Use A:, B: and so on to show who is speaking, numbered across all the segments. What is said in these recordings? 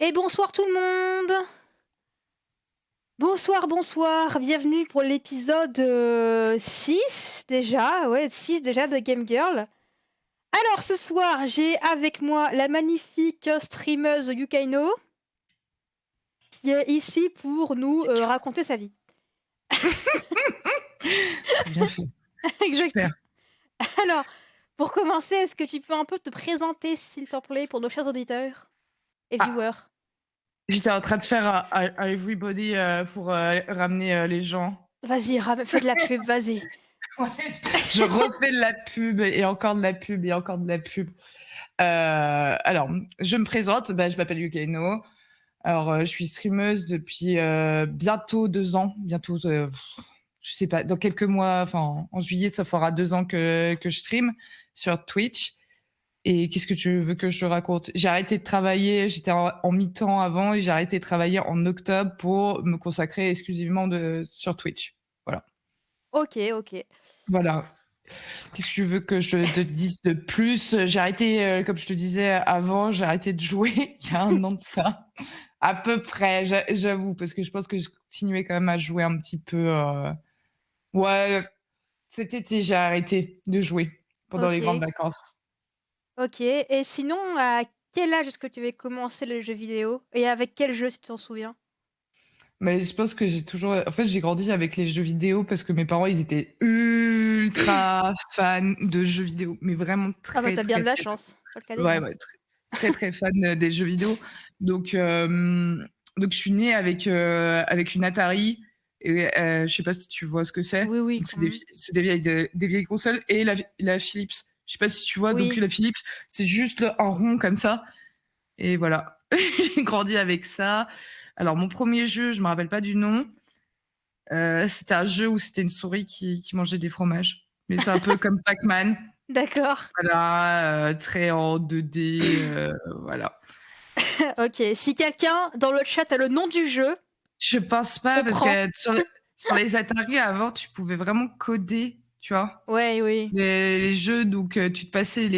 A: Et bonsoir tout le monde! Bonsoir, bonsoir, bienvenue pour l'épisode 6 déjà, ouais 6 déjà de Game Girl. Alors ce soir, j'ai avec moi la magnifique streameuse Yukaino, qui est ici pour nous raconter sa vie.
B: Très bien fait. Super.
A: Exactement. Alors, pour commencer, est-ce que tu peux un peu te présenter, s'il te plaît, pour nos chers auditeurs et
B: Ah,
A: viewers?
B: j'étais en train de faire un everybody, pour, ramener, les gens.
A: Vas-y, fais de la pub, vas-y.
B: Ouais, je refais de la pub et encore de la pub et encore de la pub. Alors, je me présente, bah, je m'appelle Yukaino. Alors, je suis streameuse depuis, bientôt 2 ans, bientôt, je sais pas, dans quelques mois, enfin, en juillet, ça fera 2 ans que je stream sur Twitch. Et qu'est-ce que tu veux que je te raconte? J'ai arrêté de travailler, j'étais en mi-temps avant et j'ai arrêté de travailler en octobre pour me consacrer exclusivement sur Twitch. Voilà.
A: OK, OK.
B: Voilà. Qu'est-ce que tu veux que je te dise de plus? J'ai arrêté, comme je te disais avant, j'ai arrêté de jouer il y a 1 an de ça. À peu près, j'avoue, parce que je pense que je continuais quand même à jouer un petit peu, ouais, cet été, j'ai arrêté de jouer pendant les grandes
A: OK.
B: vacances.
A: OK, et sinon, à quel âge est-ce que tu avais commencé les jeux vidéo? Et avec quel jeu, si tu t'en souviens?
B: Mais je pense que j'ai toujours en fait, j'ai grandi avec les jeux vidéo parce que mes parents, ils étaient ultra fans de jeux vidéo, mais vraiment
A: Ah bah,
B: très,
A: tu bien
B: très,
A: de la
B: très,
A: chance, faut le cadeau,
B: ouais,
A: hein.
B: ouais, très, très fan, des jeux vidéo. Donc donc je suis née avec une Atari et je sais pas si tu vois ce que c'est?
A: Oui, oui.
B: Donc
A: Mmh.
B: c'est des vieilles consoles et la Philips. Je sais pas si tu vois? Donc
A: Oui.
B: la Philips, c'est juste un rond comme ça et voilà. J'ai grandi avec ça. Alors mon premier jeu, je me rappelle pas du nom. C'était un jeu où c'était une souris qui mangeait des fromages. Mais c'est un peu comme Pac-Man.
A: D'accord.
B: Voilà, très en 2D, voilà.
A: OK. Si quelqu'un dans le chat a le nom du jeu,
B: Je pense pas
A: on
B: parce
A: prend.
B: que sur les Atari avant, tu pouvais vraiment coder, tu vois?
A: Ouais, oui.
B: Les jeux, donc tu te passais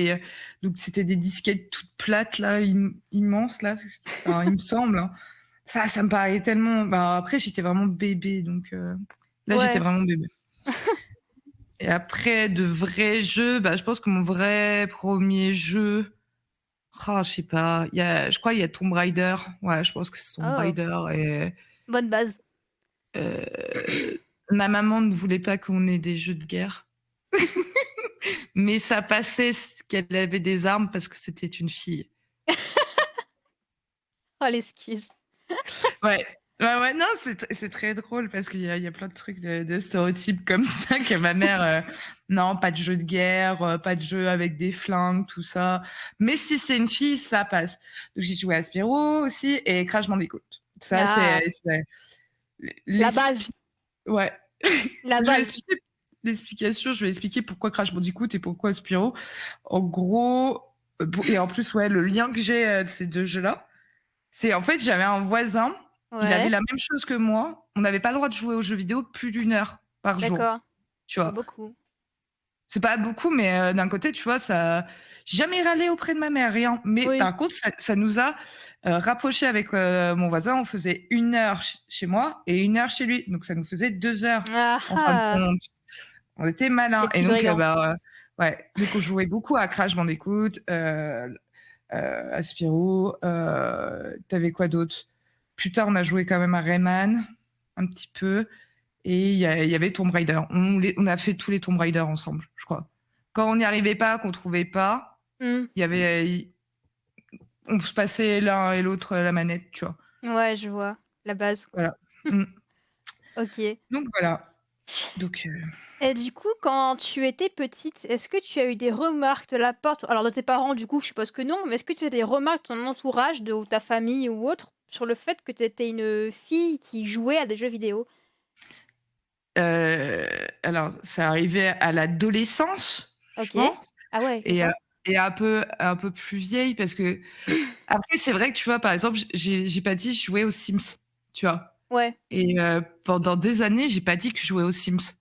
B: donc c'était des disquettes toutes plates là, immenses là, enfin il me semble, hein. Ça me paraît tellement, bah, après j'étais vraiment bébé donc là j'étais
A: Ouais.
B: vraiment bébé. Et après de vrais jeux, bah, je pense que mon vrai 1er jeu, je sais pas, je crois il y a Tomb Raider. Ouais, je pense que c'est Tomb
A: Oh,
B: Raider et
A: bonne base.
B: ma maman ne voulait pas qu'on ait des jeux de guerre, mais ça passait qu'elle avait des armes parce que c'était une fille.
A: Oh l'excuse.
B: Ouais. Ouais, ouais, non, c'est très drôle parce qu'il y a plein de trucs de stéréotypes comme ça que ma mère, non, pas de jeux de guerre, pas de jeux avec des flingues, tout ça. Mais si c'est une fille, ça passe. Donc j'ai joué à Spyro aussi et Crash Bandicoot. Ça,
A: Ah,
B: c'est
A: la base,
B: l'expli ouais.
A: la
B: Je vais
A: base.
B: expliquer l'explication, je vais expliquer pourquoi Crash Bandicoot et pourquoi Spyro. En gros, et en plus, ouais, le lien que j'ai, de ces 2 jeux-là, c'est en fait, j'avais un voisin, il avait
A: Ouais,
B: la même chose que moi. On n'avait pas le droit de jouer aux jeux vidéo plus d'1 heure par jour,
A: d'accord.
B: tu
A: Pas
B: vois?
A: beaucoup.
B: C'est pas beaucoup, mais d'un côté, tu vois, ça j'ai jamais râlé auprès de ma mère, rien. Mais
A: Oui.
B: par contre, ça nous a, rapprochés avec, mon voisin. On faisait 1 heure chez moi et 1 heure chez lui. Donc ça nous faisait 2 heures
A: Ah
B: en fin de
A: ah!
B: compte. On était malins
A: Les
B: et
A: petits
B: donc
A: brigands.
B: bah, ouais, donc on jouait beaucoup à Crash Bandicoot, à Spyro, tu quoi d'autre? Plus tard, on a joué quand même à Rayman, un petit peu et il y avait Tomb Raider. On a fait tous les Tomb Raider ensemble, je crois. Quand on n'y arrivait pas, qu'on trouvait pas,
A: Mmh.
B: il y avait on se passait l'un et l'autre la manette, tu vois?
A: Ouais, je vois, la base.
B: Voilà. Mmh.
A: OK.
B: Donc voilà. Donc
A: Et du coup, quand tu étais petite, est-ce que tu as eu des remarques de la part alors de tes parents, du coup, je suppose que non, mais est-ce que tu as des remarques de ton entourage, de ou ta famille ou autre, sur le fait que tu étais une fille qui jouait à des jeux vidéo?
B: heu, alors ça arrivait à l'adolescence, je
A: OK.
B: pense
A: Ah ouais,
B: et
A: carrément.
B: et un peu plus vieille parce que après c'est vrai que tu vois, par exemple, j'ai pas dit je jouais aux Sims, tu vois?
A: Ouais,
B: Et pendant des années, j'ai pas dit que je jouais aux Sims.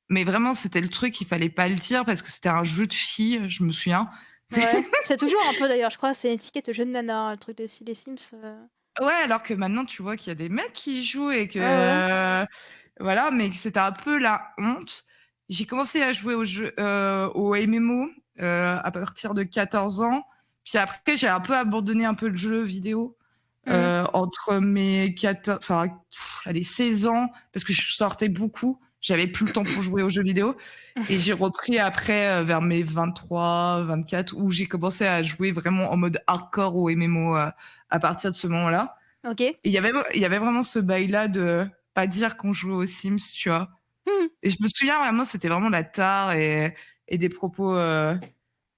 B: Mais vraiment, c'était le truc, il fallait pas le dire parce que c'était un jeu de filles, je me souviens.
A: Ouais. C'est toujours un peu d'ailleurs, je crois, c'est étiquette jeune nana, le truc les Sims.
B: Ouais, alors que maintenant, tu vois qu'il y a des mecs qui y jouent et
A: Ouais, ouais.
B: que voilà, mais que c'était un peu la honte. J'ai commencé à jouer aux MMO, à partir de 14 ans. Puis après, j'ai un peu abandonné un peu le jeu vidéo,
A: Mmh.
B: entre mes 14 enfin, allez, 16 ans, parce que je sortais beaucoup. J'avais plus le temps pour jouer aux jeux vidéo et j'ai repris après, vers mes 23-24 où j'ai commencé à jouer vraiment en mode hardcore aux MMO, à partir de ce moment-là.
A: OK.
B: Et il y avait vraiment ce bail-là de pas dire qu'on jouait aux Sims, tu vois?
A: Mmh.
B: Et je me souviens vraiment, c'était vraiment la tare et des propos,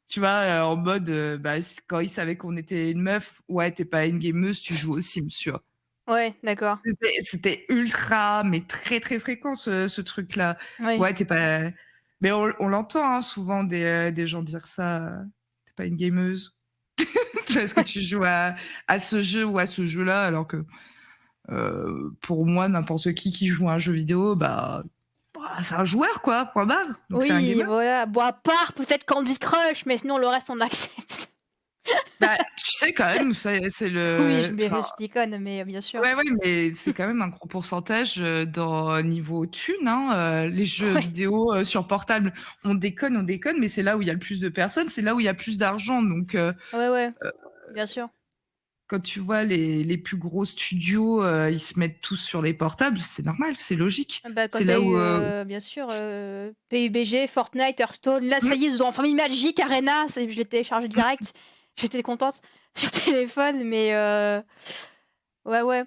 B: tu vois, en mode, bah, quand ils savaient qu'on était une meuf: «Ouais, tu es pas une gameuse, tu joues aux Sims», tu vois?
A: Ouais, d'accord.
B: C'était ultra, mais très, très fréquent ce truc-là.
A: Oui.
B: «Ouais, tu es pas» mais on l'entend, hein, souvent des gens dire ça, «Tu es pas une gameuse. Est-ce que tu joues à ce jeu ou à ce jeu-là?» alors que pour moi, n'importe qui joue à un jeu vidéo, bah, c'est un joueur quoi, point barre. Donc c'est un
A: Oui,
B: gamer.
A: voilà. Bon, à part peut-être Candy Crush, mais sinon le reste on accepte.
B: Bah, tu sais quand même, c'est
A: Oui,
B: le enfin,
A: je déconne, mais bien sûr.
B: ouais, ouais, mais c'est quand même un gros pourcentage, dans niveau thunes, hein, les jeux
A: Ouais,
B: vidéo, sur portable. On déconne, mais c'est là où il y a le plus de personnes, c'est là où il y a plus d'argent. Donc
A: ouais, ouais, bien sûr.
B: quand tu vois les plus gros studios, ils se mettent tous sur les portables, c'est normal, c'est logique.
A: Ah bah,
B: C'est
A: quand il y a
B: là où,
A: eu, bien sûr, PUBG, Fortnite, Hearthstone, là ça y est, ils ont enfin mis Magic Arena, je l'ai téléchargé
B: mmh.
A: direct. J'étais contente sur téléphone, mais ouais, ouais.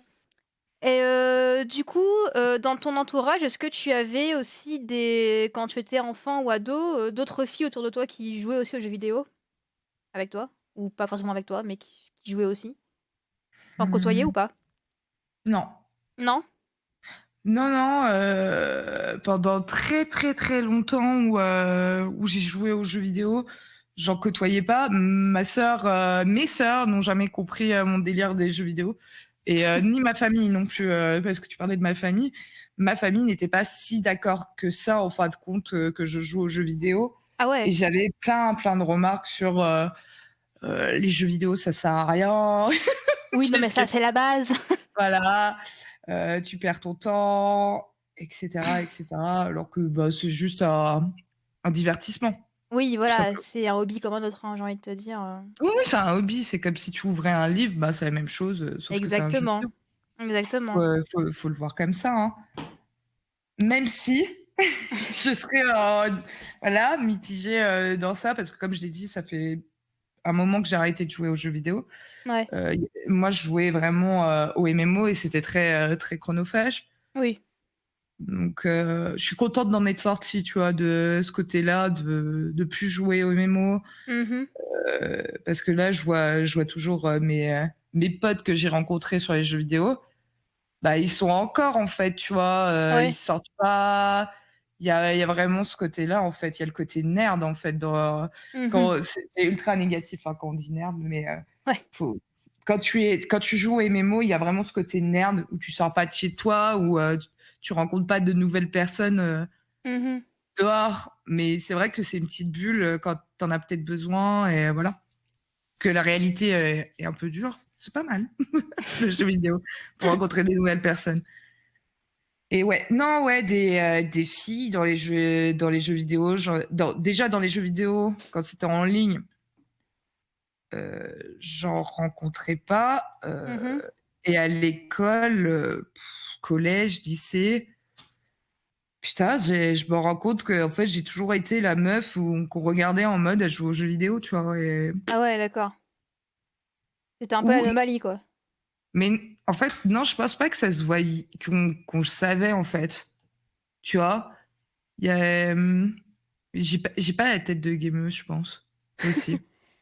A: Et du coup, dans ton entourage, est-ce que tu avais aussi des quand tu étais enfant ou ado, d'autres filles autour de toi qui jouaient aussi aux jeux vidéo avec toi? Ou pas forcément avec toi, mais qui jouaient aussi? Tu en côtoyais ou
B: Mmh.
A: pas?
B: Non.
A: Non?
B: Non, non, pendant très, très, très longtemps où j'ai joué aux jeux vidéo, j'en côtoyais pas. Mes sœurs n'ont jamais compris, mon délire des jeux vidéo et ni ma famille non plus, parce que tu parlais de ma famille. Ma famille n'était pas si d'accord que ça, en fin de compte, que je joue aux jeux vidéo
A: Ah
B: et
A: ouais?
B: j'avais plein, plein de remarques sur, «Les jeux vidéo, ça sert à rien».
A: Oui, non, mais
B: Qu'est-ce que
A: ça, c'est la base.
B: voilà, tu perds ton temps et cetera et cetera, alors que, bah, c'est juste un divertissement,
A: Oui,
B: tout
A: voilà,
B: simplement.
A: c'est un hobby comme un autre, hein, j'ai envie de te dire,
B: Oui, oui, c'est un hobby, c'est comme si tu ouvrais un livre, bah, c'est la même chose, sauf que c'est un jeu
A: exactement,
B: vidéo.
A: exactement.
B: Faut le voir comme ça, hein. Même si je serais, voilà, mitigée, dans ça parce que comme je l'ai dit, ça fait un moment que j'ai arrêté de jouer aux jeux vidéo.
A: Ouais,
B: Y Moi, je jouais vraiment, aux MMO et c'était très, très chronophage.
A: oui.
B: Donc je suis contente d'en être sortie, tu vois, de ce côté-là, de plus jouer aux MMO,
A: Mmh.
B: parce que là, je vois toujours, mes potes que j'ai rencontrés sur les jeux vidéo, bah, ils sont encore, en fait, tu vois, ils
A: Ouais.
B: sortent pas. Il y a vraiment ce côté-là, en fait. Il y a le côté nerd, en fait, dans
A: Mmh.
B: quand c'est ultra négatif, hein, quand on dit nerd, mais
A: Ouais.
B: faut quand tu joues aux MMO, il y a vraiment ce côté nerd où tu sors pas de chez toi, où, tu rencontres pas de nouvelles personnes,
A: Mmh.
B: dehors. Mais c'est vrai que c'est une petite bulle, quand tu en as peut-être besoin et voilà. Que la réalité est un peu dure, c'est pas mal, le jeu vidéo, pour rencontrer des nouvelles personnes. Et ouais, non, ouais, des filles dans les jeux vidéo, déjà dans les jeux vidéo, quand c'était en ligne, j'en rencontrais pas,
A: Mmh.
B: et à l'école, collège, lycée, putain, je me rends compte qu'en fait, j'ai toujours été la meuf qu'on regardait en mode elle joue aux jeux vidéo, tu vois? Et
A: Ah ouais, d'accord. C'était un peu
B: ou
A: l'anomalie, quoi.
B: mais en fait, non, je pense pas que ça se voyait qu'on le savait, en fait, tu vois? Il y a, j'ai pas la tête de gameuse, je pense, aussi.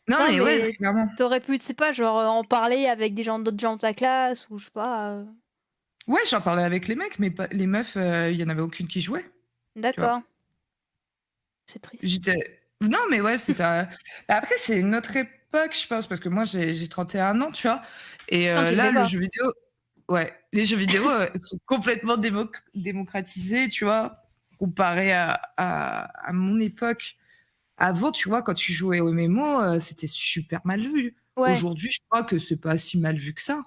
B: Non,
A: Non,
B: mais ouais,
A: mais
B: clairement.
A: tu aurais pu, tu sais pas, genre, en parler avec des gens d'autres gens de ta classe ou je sais pas,
B: Ouais, j'en parlais avec les mecs, mais pas les meufs, il y en avait aucune qui jouait, tu vois?
A: d'accord, c'est triste.
B: Non, mais ouais, après, c'est une autre époque, je pense, parce que moi, j'ai 31 ans, tu vois? Et
A: Non, tu
B: là,
A: devais
B: le
A: pas.
B: jeu vidéo ouais, les jeux vidéo, sont complètement démocratisés, tu vois? Comparé à mon époque. avant, tu vois, quand tu jouais aux MMO, c'était super mal vu.
A: Ouais.
B: Aujourd'hui, je crois que c'est pas si mal vu que ça.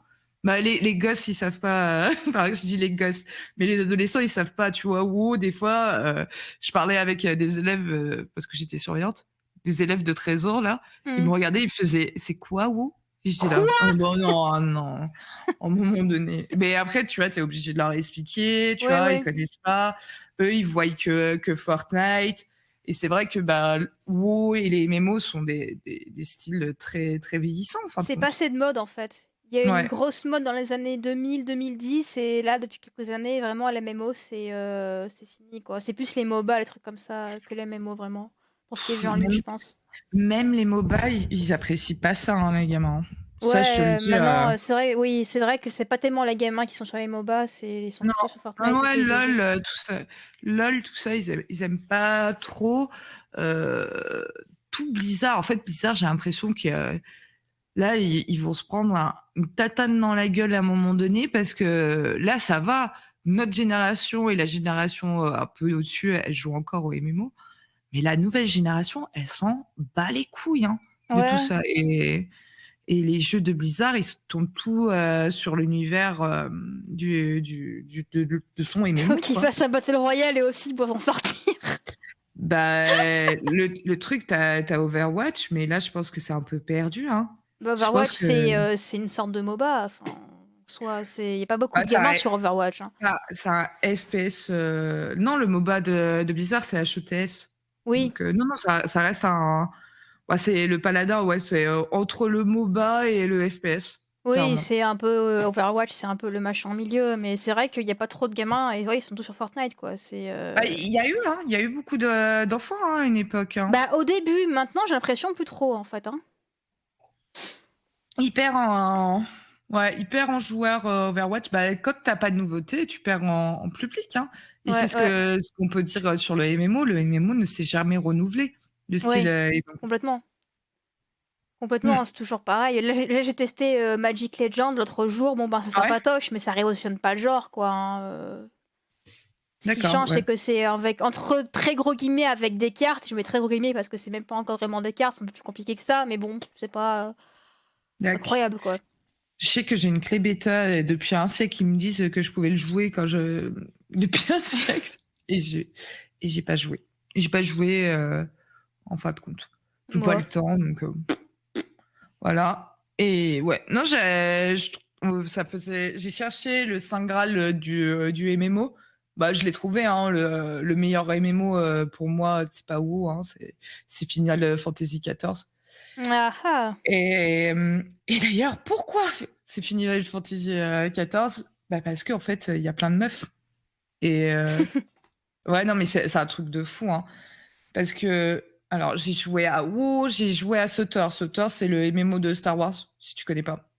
B: Bah, les gosses, ils savent pas, enfin, je dis les gosses, mais les adolescents, ils savent pas, tu vois? Ou des fois, je parlais avec, des élèves, parce que j'étais surveillante, des élèves de 13 ans là, ils me
A: Mmh.
B: regardaient, ils faisaient: «C'est quoi WoW?» Et j'étais là:
A: Quoi?
B: «Oh bah non, ah non». À un moment donné, mais après, tu vois, tu es obligé de leur expliquer, tu
A: Ouais,
B: vois? Ils
A: ouais.
B: connaissent pas. Eux, ils voient que Fortnite et c'est vrai que, bah, WoW et les MMO sont des styles, très, très vieillissants, en fin de
A: C'est
B: compte.
A: passé de mode, en fait. Il y a eu une
B: Ouais.
A: grosse mode dans les années 2000-2010 et là, depuis quelques années, vraiment les MMO, c'est fini, quoi. C'est plus les MOBA, les trucs comme ça, que les MMO, vraiment. Pour ce qui est jeux en ligne,
B: Même
A: je pense.
B: même les MOBA, ils apprécient pas ça, hein, les gamins, hein. Ça, je te le
A: Ouais,
B: dis,
A: maintenant, c'est vrai, oui, c'est vrai que c'est pas tellement les gamins qui sont sur les MOBA, ils sont
B: non,
A: plutôt sur
B: non,
A: Fortnite ou
B: ouais,
A: PUBG.
B: LOL, tout ça, ils aiment pas trop, tout Blizzard. En fait, Blizzard, j'ai l'impression que là, ils vont se prendre une tatane dans la gueule à un moment donné parce que là, ça va. Notre génération et la génération un peu au-dessus, elles jouent encore aux MMO. Mais la nouvelle génération, elle s'en bat les couilles hein, de tout
A: Ouais.
B: ça. Et les jeux de Blizzard, ils se tournent tout sur l'univers de son
A: Faut
B: MMO,
A: qu'ils
B: quoi.
A: fassent un battle royale et aussi pour s'en sortir.
B: Bah, le truc, t'as Overwatch, mais là, je pense que c'est un peu perdu. Hein.
A: Bah,
B: Je pense
A: Overwatch,
B: que
A: c'est une sorte de MOBA, enfin, soit c'est il y a pas beaucoup
B: bah,
A: de gamins sur Overwatch, hein.
B: c'est un FPS. Non, le MOBA de Blizzard, c'est HETS.
A: Oui,
B: Donc, non, non, ça reste un. Ouais, c'est le Paladin, ouais, c'est entre le MOBA et le FPS,
A: oui,
B: clairement.
A: c'est un peu, Overwatch, c'est un peu le machin au milieu, mais c'est vrai qu'il y a pas trop de gamins et ouais, ils sont tous sur Fortnite, quoi.
B: Bah, il y a eu beaucoup d'enfants hein, à une époque. Hein.
A: Bah, au début, maintenant, j'ai l'impression plus trop, en fait, hein.
B: Il perd en ouais, il perd en joueur, Overwatch. Bah, quand tu as pas de nouveauté, tu perds en public, hein et c'est
A: Ouais, ouais,
B: ce qu'on peut dire, sur le MMO. Le MMO ne s'est jamais renouvelé, le style,
A: ouais,
B: MMO.
A: complètement. Complètement,
B: Mmh.
A: hein, c'est toujours pareil. Là, j'ai testé, Magic Legends l'autre jour. Bon, ben, c'est
B: Ouais,
A: sympatoche, mais ça révolutionne pas le genre, quoi, hein, Ce qui
B: d'accord,
A: change, c'est
B: ouais,
A: que c'est avec entre très gros guillemets «avec des cartes», je mets très gros guillemets parce que c'est même pas encore vraiment des cartes, c'est un peu plus compliqué que ça, mais bon, c'est pas,
B: d'acc.
A: incroyable, quoi.
B: Je sais que j'ai une clé bêta et depuis un siècle, ils me disent, que je pouvais le jouer quand je depuis un siècle et j'ai pas joué. J'ai pas joué, en fin de compte. J'ai pas
A: Mouais.
B: le temps donc voilà et ouais, non, je trou ça faisait j'ai cherché le saint graal, du MMO. Bah, je l'ai trouvé, hein, le meilleur MMO, pour moi, c'est pas WoW, hein, c'est Final Fantasy XIV
A: Ah ah!
B: et d'ailleurs, pourquoi c'est Final Fantasy, XIV? Bah, parce qu'en fait, il y a plein de meufs et ouais, non, mais c'est un truc de fou, hein. Parce que alors j'ai joué à WoW, j'ai joué à SOTOR. SOTOR, c'est le MMO de Star Wars, si tu connais pas?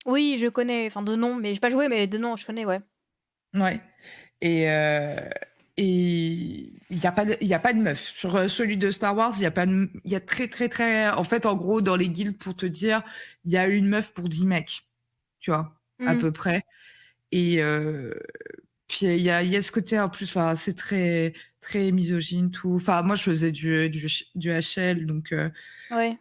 A: Oui, je connais, enfin de nom, mais j'ai pas joué, mais de nom, je connais, ouais.
B: Ouais et il y a pas de meufs. Sur, celui de Star Wars, il y a pas de il y a très, très, très en fait, en gros, dans les guildes, pour te dire, il y a une meuf pour 10 mecs, tu vois? À
A: Mmh.
B: peu près et puis il y a ce côté en plus, enfin, c'est très, très misogyne, tout. Enfin, moi, je faisais du HL
A: Ouais.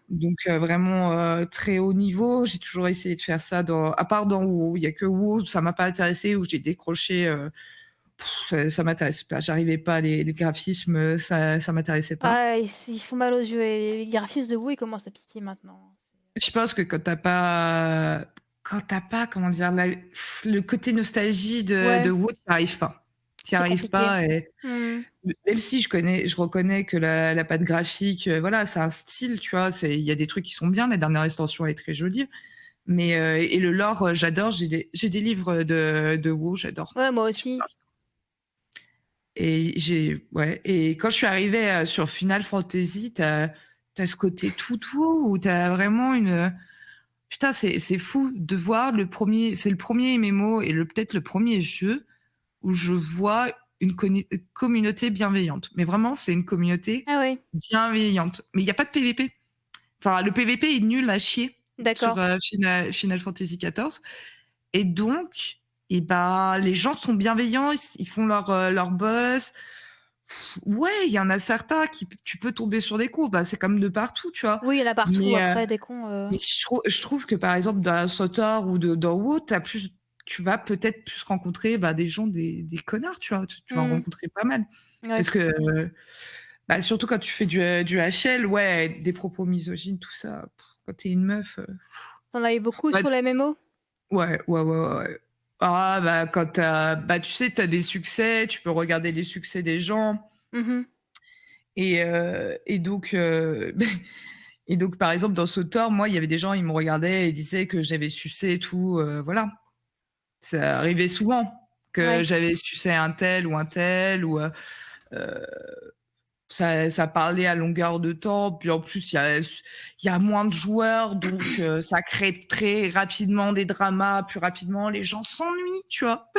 B: vraiment, très haut niveau. J'ai toujours essayé de faire ça dans à part dans WoW. Il y a que WoW, ça m'a pas intéressé, où j'ai décroché, ça m'intéressait pas. J'arrivais pas, les graphismes, ça m'intéressait pas.
A: Ah, ils font mal aux yeux et les graphismes de WoW, ils commencent à piquer maintenant.
B: Je pense que quand tu as pas, comment dire? Le côté nostalgie de
A: Ouais,
B: WoW, tu y arrives pas. Tu y
A: c'est
B: arrives
A: compliqué.
B: pas et
A: Mmh.
B: même si je reconnais que la patte graphique, voilà, c'est un style, tu vois? Il y a des trucs qui sont bien, la dernière extension est très jolie, mais et le lore, j'adore. J'ai des livres de WoW, j'adore.
A: Ouais, moi aussi.
B: Et ouais et quand je suis arrivée, sur Final Fantasy, tu as ce côté toutou où tu as vraiment une, putain, c'est fou de voir c'est le premier MMO et peut-être le premier jeu où je vois une communauté bienveillante. Mais vraiment, c'est une communauté
A: Ah oui,
B: bienveillante. Mais il y a pas de PVP. Enfin, le PVP est nul à chier sur,
A: d'accord.
B: Final Fantasy XIV et donc et bah, les gens sont bienveillants, ils font leur boss. Ouais, il y en a certains qui tu peux tomber sur des cons, bah, c'est comme de partout, tu vois?
A: Oui, il y en a partout
B: Mais
A: après des cons,
B: mais je trouve que, par exemple, dans Sauteur ou de dans WoW, tu vas peut-être plus rencontrer, bah, des gens, des connards, tu vois? Tu vas en
A: Mmh.
B: rencontrer pas mal.
A: Ouais.
B: Parce que, bah, surtout quand tu fais du HL, ouais, des propos misogynes, tout ça, quand tu es une meuf,
A: Tu as eu beaucoup
B: ouais,
A: sur les MMO?
B: ouais. Ah, bah, quand bah, tu sais, tu as des succès, tu peux regarder les succès des gens
A: Mmh.
B: et donc et donc, par exemple, dans Sauteur, moi, il y avait des gens, ils me regardaient et disaient que j'avais sucé et tout, voilà. Ça arrivait souvent que
A: Ouais.
B: j'avais sucé un tel ou, heu, ça parlait à longueur de temps. Puis en plus, il y a moins de joueurs, donc ça crée très rapidement des dramas, plus rapidement. Les gens s'ennuient, tu vois?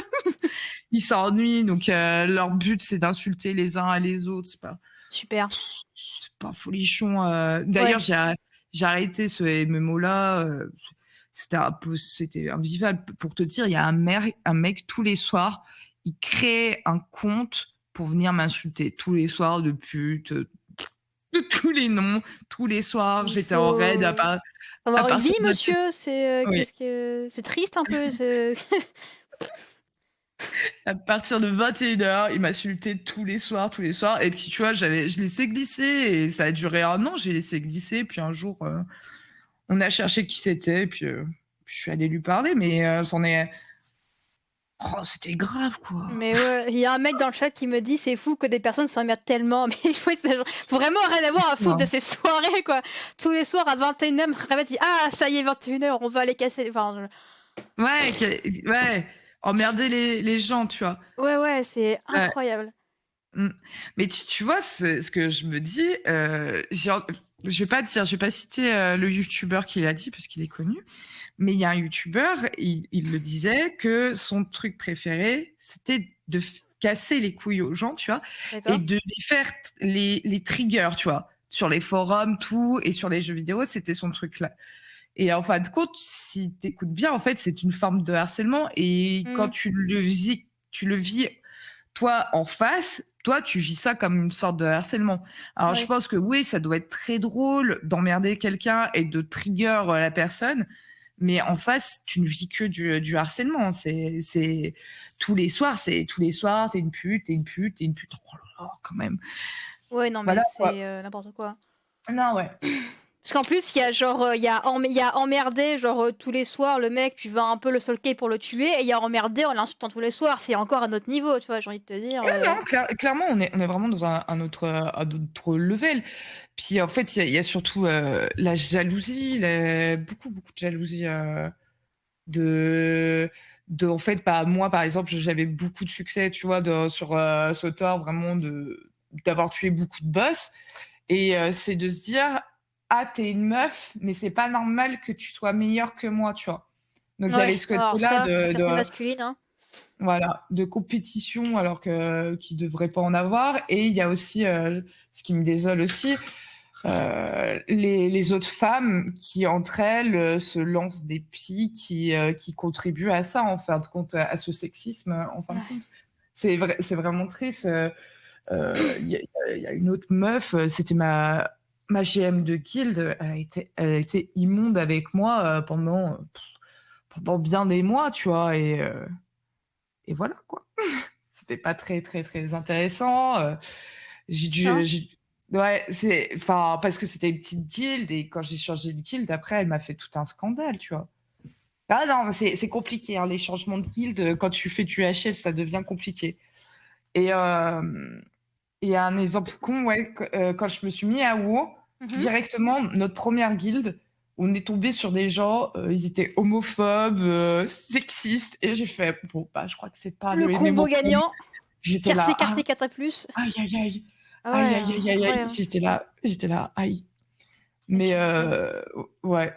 B: Ils s'ennuient, donc leur but, c'est d'insulter les uns et les autres.
A: Super.
B: C'est pas folichon, d'ailleurs,
A: Ouais.
B: j'ai arrêté ce MMO-là, c'était invivable. Pour te dire, il y a un mec tous les soirs, il crée un compte pour venir m'insulter tous les soirs de pute, de tous les noms, tous les soirs.
A: Il
B: J'étais en raid
A: faut
B: à
A: avoir une vie,
B: partir de
A: monsieur,
B: oui,
A: qu'est-ce que c'est triste un peu, ce
B: à partir de 21:00, il m'insultait tous les soirs et puis tu vois, je laissais glisser et ça a duré 1 an, j'ai laissé glisser puis un jour, on a cherché qui c'était, puis, je suis allée lui parler, mais, c'était grave, quoi.
A: Mais ouais, il y a un mec dans le chat qui me dit: «C'est fou que des personnes s'emmerdent tellement», mais il faut être genre faut vraiment rien avoir à foutre de
B: Non.
A: ces soirées, quoi. Tous les soirs à 21:00, Ravat dit: «Ah ça y est 21:00, on va aller casser», enfin
B: Ouais, emmerder les gens, tu vois?
A: ouais, c'est
B: Ouais,
A: incroyable.
B: mmh. Mais tu vois, ce que je me dis, je vais pas citer, le youtubeur qui l'a dit parce qu'il est connu, mais il y a un youtubeur, il le disait que son truc préféré, c'était de casser les couilles aux gens, tu vois? Et
A: D'accord.
B: de les faire les trigger, tu vois? Sur les forums, tout et sur les jeux vidéo, c'était son truc là. Et en fin de compte, si tu écoutes bien, en fait, c'est une forme de harcèlement et quand
A: Mmh.
B: tu le vis toi en face, toi, tu vis ça comme une sorte de harcèlement. Alors je
A: Ouais.
B: pense que oui, ça doit être très drôle d'emmerder quelqu'un et de trigger, la personne, mais en face, tu ne vis que du harcèlement. C'est tous les soirs, tu es une pute, tu es une pute, tu es une pute. Oh là là, quand même.
A: Ouais, non, mais
B: Voilà quoi.
A: c'est, n'importe quoi.
B: Non, ouais.
A: Parce qu'en plus, il y a genre, il y a emmerdé, genre, tous les soirs le mec, tu vas un peu le stalker pour le tuer et il y a emmerdé en l'insultant tous les soirs. C'est encore un autre niveau, tu vois? J'ai envie de te dire,
B: Ouais, non, clairement, on est vraiment dans un autre level. Puis, en fait, il y a surtout, la jalousie, beaucoup de jalousie, de en fait, bah, moi, par exemple, j'avais beaucoup de succès, tu vois, sur, SWTOR, vraiment d'avoir tué beaucoup de boss et c'est de se dire: «Ah, t'es une meuf, mais c'est pas normal que tu sois meilleure que moi», tu vois? Donc il y
A: ouais,
B: avait ce
A: alors
B: côté-là
A: ça, la fierté masculine, hein.
B: voilà, de compétition alors qu'il devrait pas en avoir et il y a aussi, ce qui me désole aussi, les autres femmes qui, entre elles, se lancent des pics qui contribuent à ça, en fin de compte, à ce sexisme, en fin de
A: Ouais.
B: compte. C'est vraiment triste, il y a une autre meuf, c'était ma GM de guild, elle a été immonde avec moi, pendant bien des mois, tu vois? Et voilà, quoi. C'était pas très intéressant,
A: Non?
B: j'ai ouais, enfin, parce que c'était une petite guilde et quand j'ai changé de guilde, après, elle m'a fait tout un scandale, tu vois? Ah non, mais c'est compliqué, hein, les changements de guilde, quand tu fais du HL, ça devient compliqué et et un exemple con, ouais, quand je me suis mis à WoW,
A: Mmh.
B: directement, notre première guilde, on est tombé sur des gens, ils étaient homophobes, sexistes et j'ai fait: «Bon, bah, je crois que c'est pas
A: Le
B: le
A: combo
B: MMO pour moi».
A: gagnant,
B: J'étais
A: tierce
B: là:
A: écarté cata plus.
B: Aïe, aïe, aïe.
A: Ah
B: Aïe,
A: ouais,
B: aïe, aïe, aïe, aïe.
A: incroyable.
B: Aïe.
A: Ah,
B: Mais
A: tu m'étonnes.
B: ouais.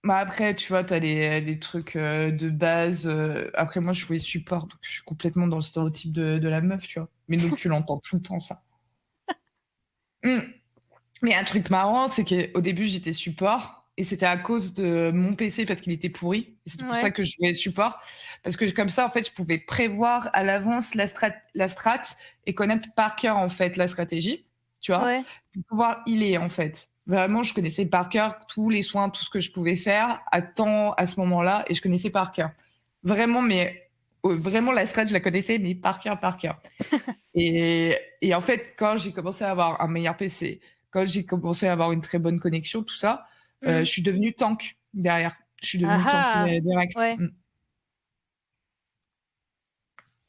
B: Bah, après, tu vois, tu as les trucs, de base, après moi, je jouais support, donc je suis complètement dans le stéréotype de la meuf, tu vois? Mais donc tu l'entends tout le temps ça. Mmh. Mais un truc marrant, c'est qu'au début, j'étais support et c'était à cause de mon PC parce qu'il était pourri. Et c'était pour ça
A: Ouais.
B: que je voulais support. Parce que comme ça, en fait, je pouvais prévoir à l'avance la strat et connaître par cœur, en fait, la stratégie, tu vois,
A: Ouais.
B: pour pouvoir healer, en fait. Vraiment, je connaissais par cœur tous les soins, tout ce que je pouvais faire à temps, à ce moment-là, et je connaissais par cœur. Vraiment, mais vraiment, la strat, je la connaissais, mais par cœur, par cœur. Et en fait, quand j'ai commencé à avoir un meilleur PC, quand j'ai commencé à avoir une très bonne connexion, tout ça, je
A: Mmh.
B: suis devenue tank derrière. Je suis
A: Ah
B: devenue tank,
A: ah!
B: direct.
A: Ouais.
B: Mmh.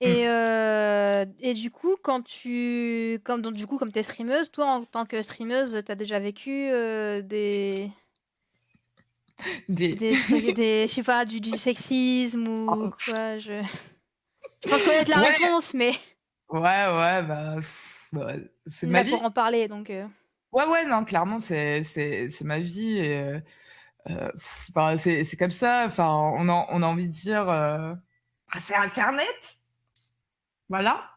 A: Et
B: Mmh.
A: du coup, comme tu es streameuse, toi, en tant que streameuse, tu as déjà vécu,
B: Des
A: des trucs, je sais pas, du sexisme ou quoi? Je pense connaître la
B: ouais,
A: réponse, mais
B: ouais, ouais, bah, bah, c'est
A: on est
B: ma
A: là
B: vie.
A: pour en parler, donc
B: Ouais, ouais, non, clairement, c'est ma vie et enfin, c'est comme ça. Enfin, on a envie de dire, bah, c'est internet, voilà.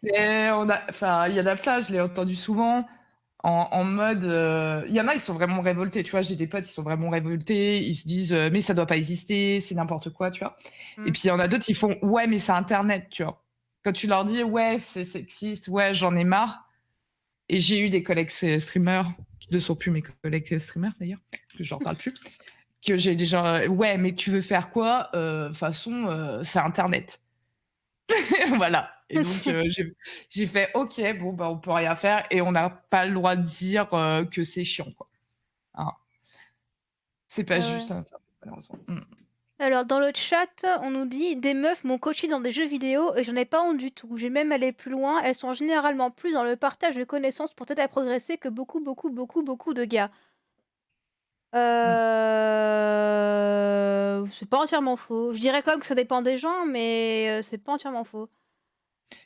B: Et on a enfin, il y en a plein, je l'ai entendu souvent. En mode, il y en a, ils sont vraiment révoltés, tu vois? J'ai des potes, ils sont vraiment révoltés, ils se disent, «Mais ça doit pas exister, c'est n'importe quoi», tu vois? Et
A: mmh.
B: puis il y en a d'autres, ils font: «Ouais, mais c'est internet», tu vois? Quand tu leur dis: «Ouais, c'est sexiste, ouais, j'en ai marre», et j'ai eu des collègues streamers, qui ne sont plus mes collègues streamers d'ailleurs, parce que je leur parle plus, que j'ai déjà: «Ouais, mais tu veux faire quoi? Façon, c'est internet». Voilà, et donc j'ai fait: «OK, bon, bah, on peut rien faire et on n'a pas le droit de dire, que c'est chiant, quoi». Hein. C'est pas
A: Ah
B: juste
A: ouais.
B: ça, malheureusement. Mmh.
A: Alors dans le chat, on nous dit: «Des meufs m'ont coaché dans des jeux vidéo et j'en ai pas honte du tout. J'ai même allé plus loin. Elles sont généralement plus dans le partage de connaissances pour t'aider à progresser que beaucoup, beaucoup, beaucoup, beaucoup de gars».
B: Mmh.
A: C'est pas entièrement faux. Je dirais quand même que ça dépend des gens, mais c'est pas entièrement faux.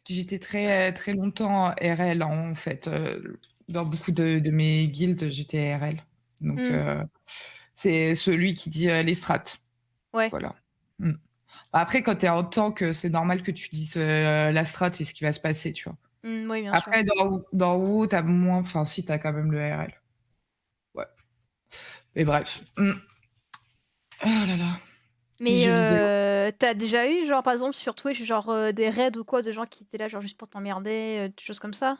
B: J'étais très, très longtemps RL, en fait, dans beaucoup de mes guildes, j'étais RL. Donc
A: Mmh.
B: c'est celui qui dit, les strats,
A: Ouais.
B: voilà. Mmh. Après, quand tu es en tank, c'est normal que tu dises, la strat et ce qui va se passer, tu vois?
A: Mmh, oui, bien sûr.
B: Après dans WoW, tu as moins, enfin si, tu as quand même le RL. Ouais. Mais bref. Mmh. Oh là là, les
A: Mais
B: jeux vidéo.
A: tu déjà eu, genre, par exemple, sur Twitch, genre, des raids ou quoi de gens qui étaient là, genre, juste pour t'emmerder, des choses comme ça?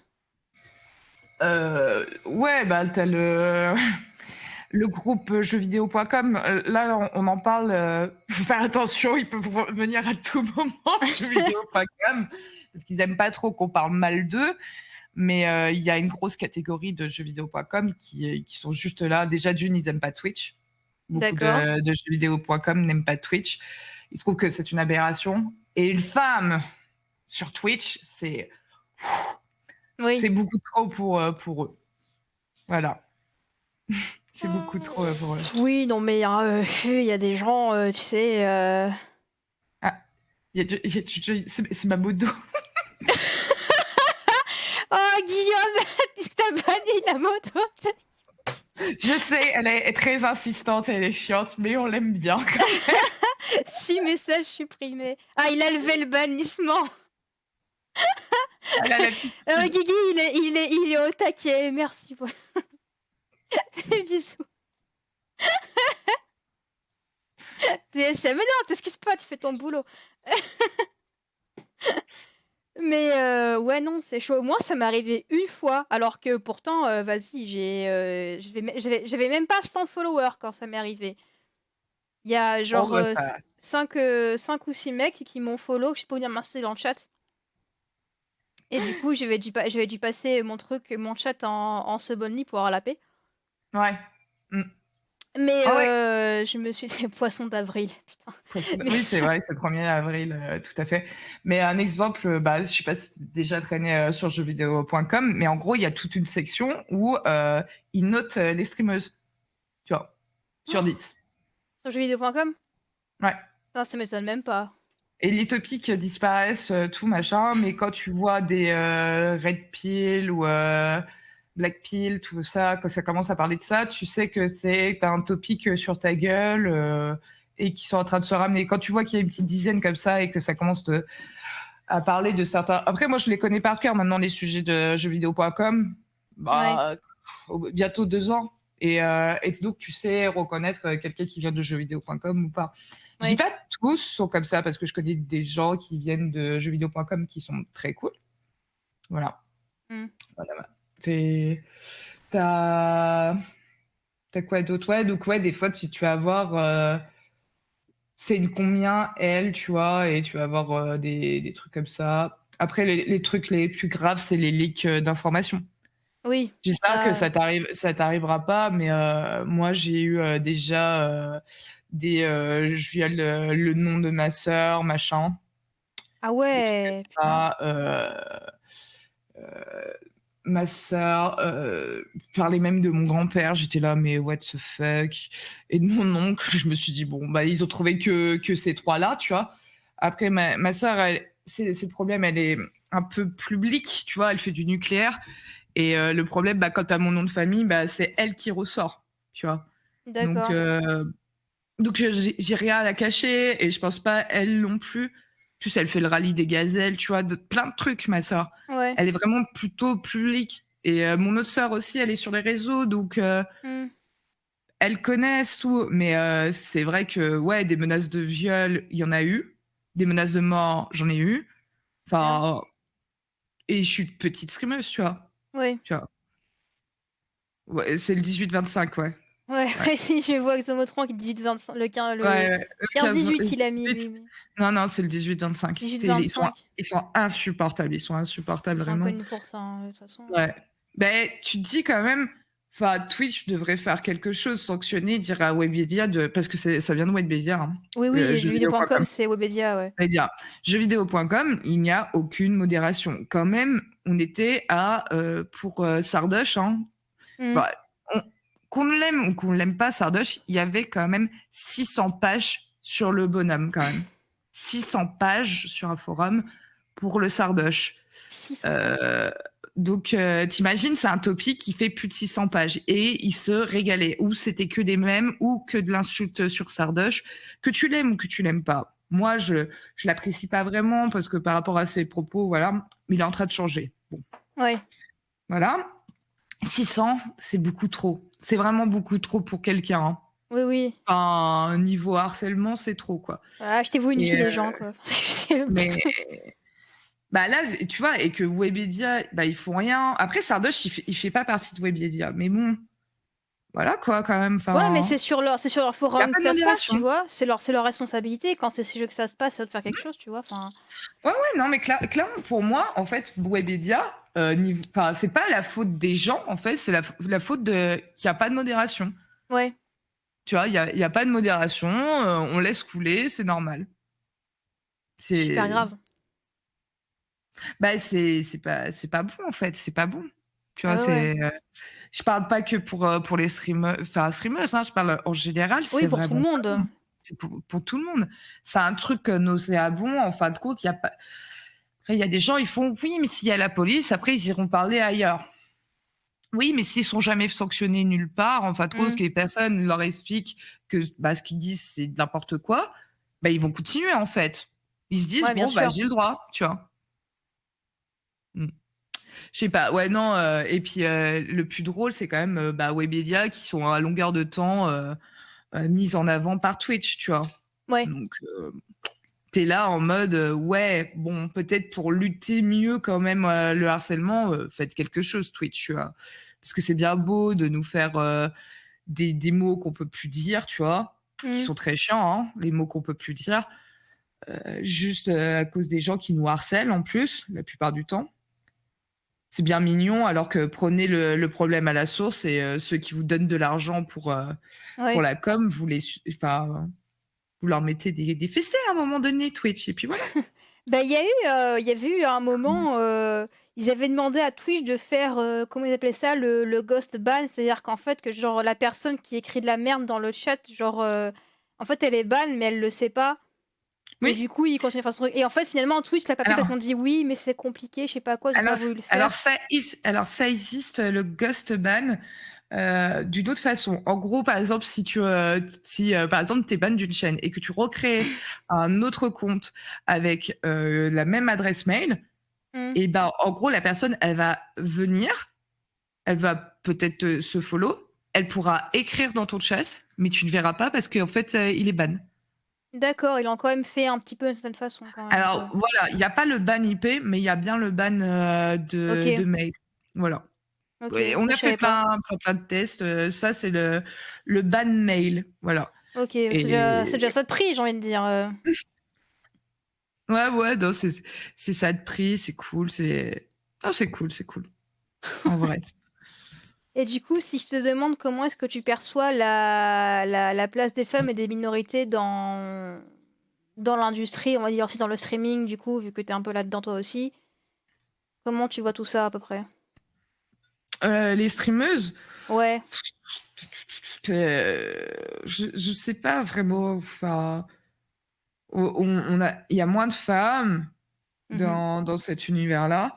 B: Ouais, bah, tu as le groupe, jeuxvideo.com, là, on en parle, faut faire attention, ils peuvent revenir à tout moment, jeuxvideo.com, parce qu'ils aiment pas trop qu'on parle mal d'eux. Mais il y a une grosse catégorie de jeuxvideo.com qui sont juste là. Déjà d'une, ils aiment pas Twitch. Beaucoup
A: D'accord.
B: de jeuxvideo.com n'aiment pas Twitch. Ils trouvent que c'est une aberration. Et une femme sur Twitch,
A: Oui.
B: c'est beaucoup trop pour eux. Voilà, c'est beaucoup trop, pour eux.
A: Oui, non, mais il y a des gens, tu sais,
B: Ah, c'est ma modo.
A: «Oh Guillaume, tu as banni la moto!»
B: Je sais, elle est très insistante, elle est chiante, mais on l'aime bien quand même.
A: 6 messages supprimés. Ah, il a levé le bannissement.
B: Elle a l'habitude.
A: Guigui, il est au taquet. Merci pour bisous. DSM, mais non, t'excuses pas, tu fais ton boulot. Mais ouais, non, c'est chaud. Moi, ça m'est arrivé une fois, alors que pourtant, vas-y, j'avais même pas 100 followers quand ça m'est arrivé. Il y a
B: Oh
A: genre,
B: bah ça
A: 5 ou 6 mecs qui m'ont follow, je sais pas venir m'inscrire dans le chat et du coup, j'avais dû passer mon chat en sub only pour avoir la paix.
B: ouais. Mmh.
A: Mais
B: Ah ouais.
A: je me suis dit: «Poisson d'avril», putain. Mais
B: Oui, c'est vrai, c'est le 1er avril, tout à fait. Mais un exemple, bah, je sais pas si tu déjà traîné, sur jeuxvideo.com, mais en gros, il y a toute une section où, ils notent, les streameuses, tu vois? Sur 10.
A: sur jeuxvideo.com?
B: Ouais,
A: Non, ça m'étonne même pas.
B: et les topics disparaissent, tout machin, mais quand tu vois des, red pill ou, black pill, tout ça, quand ça commence à parler de ça, tu sais que tu as un topic, sur ta gueule, et qu'ils sont en train de se ramener. Quand tu vois qu'il y a une petite dizaine comme ça et que ça commence à parler de certains. Après, moi, je les connais par cœur maintenant, les sujets de jeuxvideo.com.
A: Ouais.
B: Bah, bientôt 2 ans. Et donc, tu sais reconnaître quelqu'un qui vient de jeuxvideo.com ou pas. Je dis
A: Ouais.
B: pas tous sont comme ça parce que je connais des gens qui viennent de jeuxvideo.com qui sont très cool. Voilà.
A: Mmh.
B: Voilà. T'as t'as quoi d'autre? Ouais, donc ouais, des fois, tu vas avoir c'est une combien elle, tu vois, et tu vas avoir des trucs comme ça. Après, les trucs les plus graves, c'est les leaks d'informations.
A: Oui,
B: J'espère que
A: ça,
B: ça t'arrivera pas, mais moi, j'ai eu déjà je viole le nom de ma sœur, machin,
A: ah
B: des trucs comme
A: ouais, putain.
B: ça. Ma sœur parlait même de mon grand-père. J'étais là, mais what the fuck? Et de mon oncle, je me suis dit, bon, bah, ils ont trouvé que ces trois-là, tu vois. Après, ma sœur, c'est le problème, elle est un peu publique, tu vois, elle fait du nucléaire. Et le problème, bah, quand tu as mon nom de famille, bah, c'est elle qui ressort, tu vois. Donc,
A: D'accord.
B: euh, donc j'ai rien à la cacher et je pense pas elle non plus. En plus, elle fait le rallye des gazelles, tu vois, plein de trucs, ma sœur.
A: Ouais.
B: Elle est vraiment plutôt publique. Et mon autre sœur aussi, elle est sur les réseaux, donc
A: Mmh.
B: elles connaissent tout. Mais c'est vrai que, ouais, des menaces de viol, il y en a eu. Des menaces de mort, j'en ai eu.
A: Bien.
B: Enfin, et je suis une petite scrimeuse, tu vois.
A: Oui.
B: Tu vois. Ouais, c'est le 18-25, ouais.
A: Ouais,
B: Ouais.
A: ouais, si, je vois Xomotron qui dit 18-25,
B: Ouais, ouais, le 15,
A: 15-18 il a mis
B: 18.
A: lui, mais
B: Non, non, c'est le 18-25.
A: dix-huit-vingt-cinq.
B: Ils sont insupportables. Ils sont insupportables,
A: Ils sont
B: vraiment.
A: connus pour ça, hein, de toute façon.
B: Ouais. Ben, tu te dis quand même, enfin, Twitch devrait faire quelque chose, sanctionner, dire à Webedia de, parce que ça vient de Webedia, hein,
A: Oui,
B: le
A: oui, jeuxvideo.com,
B: jeuxvideo.com.
A: c'est Webedia, ouais.
B: Webedia. Jeuxvideo.com, il n'y a aucune modération. Quand même, on était pour Sardoche, hein.
A: Mmh.
B: Bah, on- qu'on l'aime ou qu'on l'aime pas, Sardoche, il y avait quand même 600 pages sur le bonhomme, quand même. 600 pages sur un forum pour le Sardoche.
A: 600 pages.
B: Euh, donc, t'imagines, c'est un topic qui fait plus de 600 pages et il se régalait. Ou c'était que des mèmes ou que de l'insulte sur Sardoche, que tu l'aimes ou que tu l'aimes pas. Moi, je l'apprécie pas vraiment parce que par rapport à ses propos, voilà, il est en train de changer. Bon,
A: Ouais.
B: voilà. 600, c'est beaucoup trop. C'est vraiment beaucoup trop pour quelqu'un, hein.
A: Oui, oui.
B: Enfin, niveau harcèlement, c'est trop, quoi.
A: Voilà, achetez-vous une
B: Et
A: vie, les gens, quoi.
B: mais bah là, tu vois, et que Webedia, bah, ils font rien. Après, Sardoche, il fait pas partie de Webedia. Mais bon, voilà, quoi, quand même.
A: Ouais, mais
B: Enfin,
A: c'est sur leur
B: il y a
A: forum
B: pas
A: que
B: de
A: ça se passe,
B: modération.
A: tu vois? C'est leur responsabilité. Quand c'est chez eux que ça se passe, c'est à eux de faire quelque chose, tu vois? Enfin,
B: Ouais, ouais, non, mais clairement, pour moi, en fait, Webedia, enfin, c'est pas la faute des gens, en fait, c'est la faute qu'il n'y a pas de modération.
A: ouais,
B: Tu vois, il y a pas de modération, on laisse couler, c'est normal.
A: c'est super
B: C'est
A: grave.
B: Bah, c'est pas bon, en fait, c'est pas bon. Tu
A: Ah
B: vois,
A: ouais, ouais.
B: je parle pas que pour les streameuses, hein, je parle en général,
A: Oui,
B: c'est
A: pour tout le
B: vraiment pas bon.
A: monde.
B: C'est pour tout le monde. C'est un truc nauséabond, en fin de compte, il y a pas après il y a des gens, ils font: «Oui, mais s'il y a la police, après ils iront parler ailleurs». Oui, mais s'ils sont jamais sanctionnés nulle part, en fin de compte,
A: Mmh.
B: que les personnes leur expliquent que, bah, ce qu'ils disent, c'est de n'importe quoi, bah, ils vont continuer, en fait. Ils se disent:
A: Ouais, bien
B: «Bon, bah,
A: sûr.
B: j'ai le droit», tu vois? Mmh. Je sais pas, ouais, non, et puis, le plus drôle, c'est quand même, bah, Webedia qui sont à longueur de temps, mises en avant par Twitch, tu vois?
A: Ouais.
B: Donc, tu là en mode, ouais, bon, peut-être pour lutter mieux quand même, le harcèlement, faites quelque chose Twitch, tu vois? Parce que c'est bien beau de nous faire, des mots qu'on peut plus dire, tu vois? Qui
A: Mmh.
B: sont très chiants, hein, les mots qu'on peut plus dire, juste, à cause des gens qui nous harcèlent en plus, la plupart du temps. C'est bien mignon, alors que prenez le problème à la source et ceux qui vous donnent de l'argent pour
A: Ouais.
B: la com, enfin, vous leur mettez des fessées à un moment donné, Twitch et puis voilà.
A: Bah, il y avait eu un moment, ils avaient demandé à Twitch de faire, comment ils appelaient ça? Le ghost ban. C'est-à-dire qu'en fait, que genre la personne qui écrit de la merde dans le chat, genre, en fait, elle est ban, mais elle le sait pas et
B: Oui,
A: du coup, ils continuent à faire son truc et en fait, finalement, Twitch l'a pas fait parce
B: alors
A: qu'on dit: «Oui, mais c'est compliqué», je sais pas quoi, ils ont pas
B: alors
A: voulu le
B: alors
A: faire.
B: ça existe, le ghost ban, d'une autre façon. En gros, par exemple, si, par exemple, tu es ban d'une chaîne et que tu recrées un autre compte avec, la même adresse mail
A: Mmh.
B: et ben, en gros, la personne, elle va venir, elle va peut-être se follow. elle pourra écrire dans ton chat, mais tu ne verras pas parce qu'en fait, il est ban.
A: D'accord, ils l'ont quand même fait un petit peu d'une certaine façon quand même,
B: Alors
A: quoi.
B: voilà, il y a pas le ban IP, mais il y a bien le ban, de
A: OK,
B: mail. Voilà.
A: OK,
B: Et on
A: ça
B: a
A: je
B: fait
A: savais pas.
B: plein de tests, ça c'est le ban mail, voilà.
A: OK, c'est
B: Et
A: déjà ça de prix, j'ai envie de dire,
B: ouais, non, c'est ça de prix, c'est cool, non, c'est cool, en vrai.
A: Et du coup, si je te demande comment est-ce que tu perçois la place des femmes et des minorités dans l'industrie, on va dire aussi dans le streaming du coup, vu que tu es un peu là-dedans toi aussi, comment tu vois tout ça à peu près?
B: Les streameuses,
A: Ouais.
B: je sais pas vraiment, enfin, il y a moins de femmes
A: Mmh.
B: dans cet univers-là.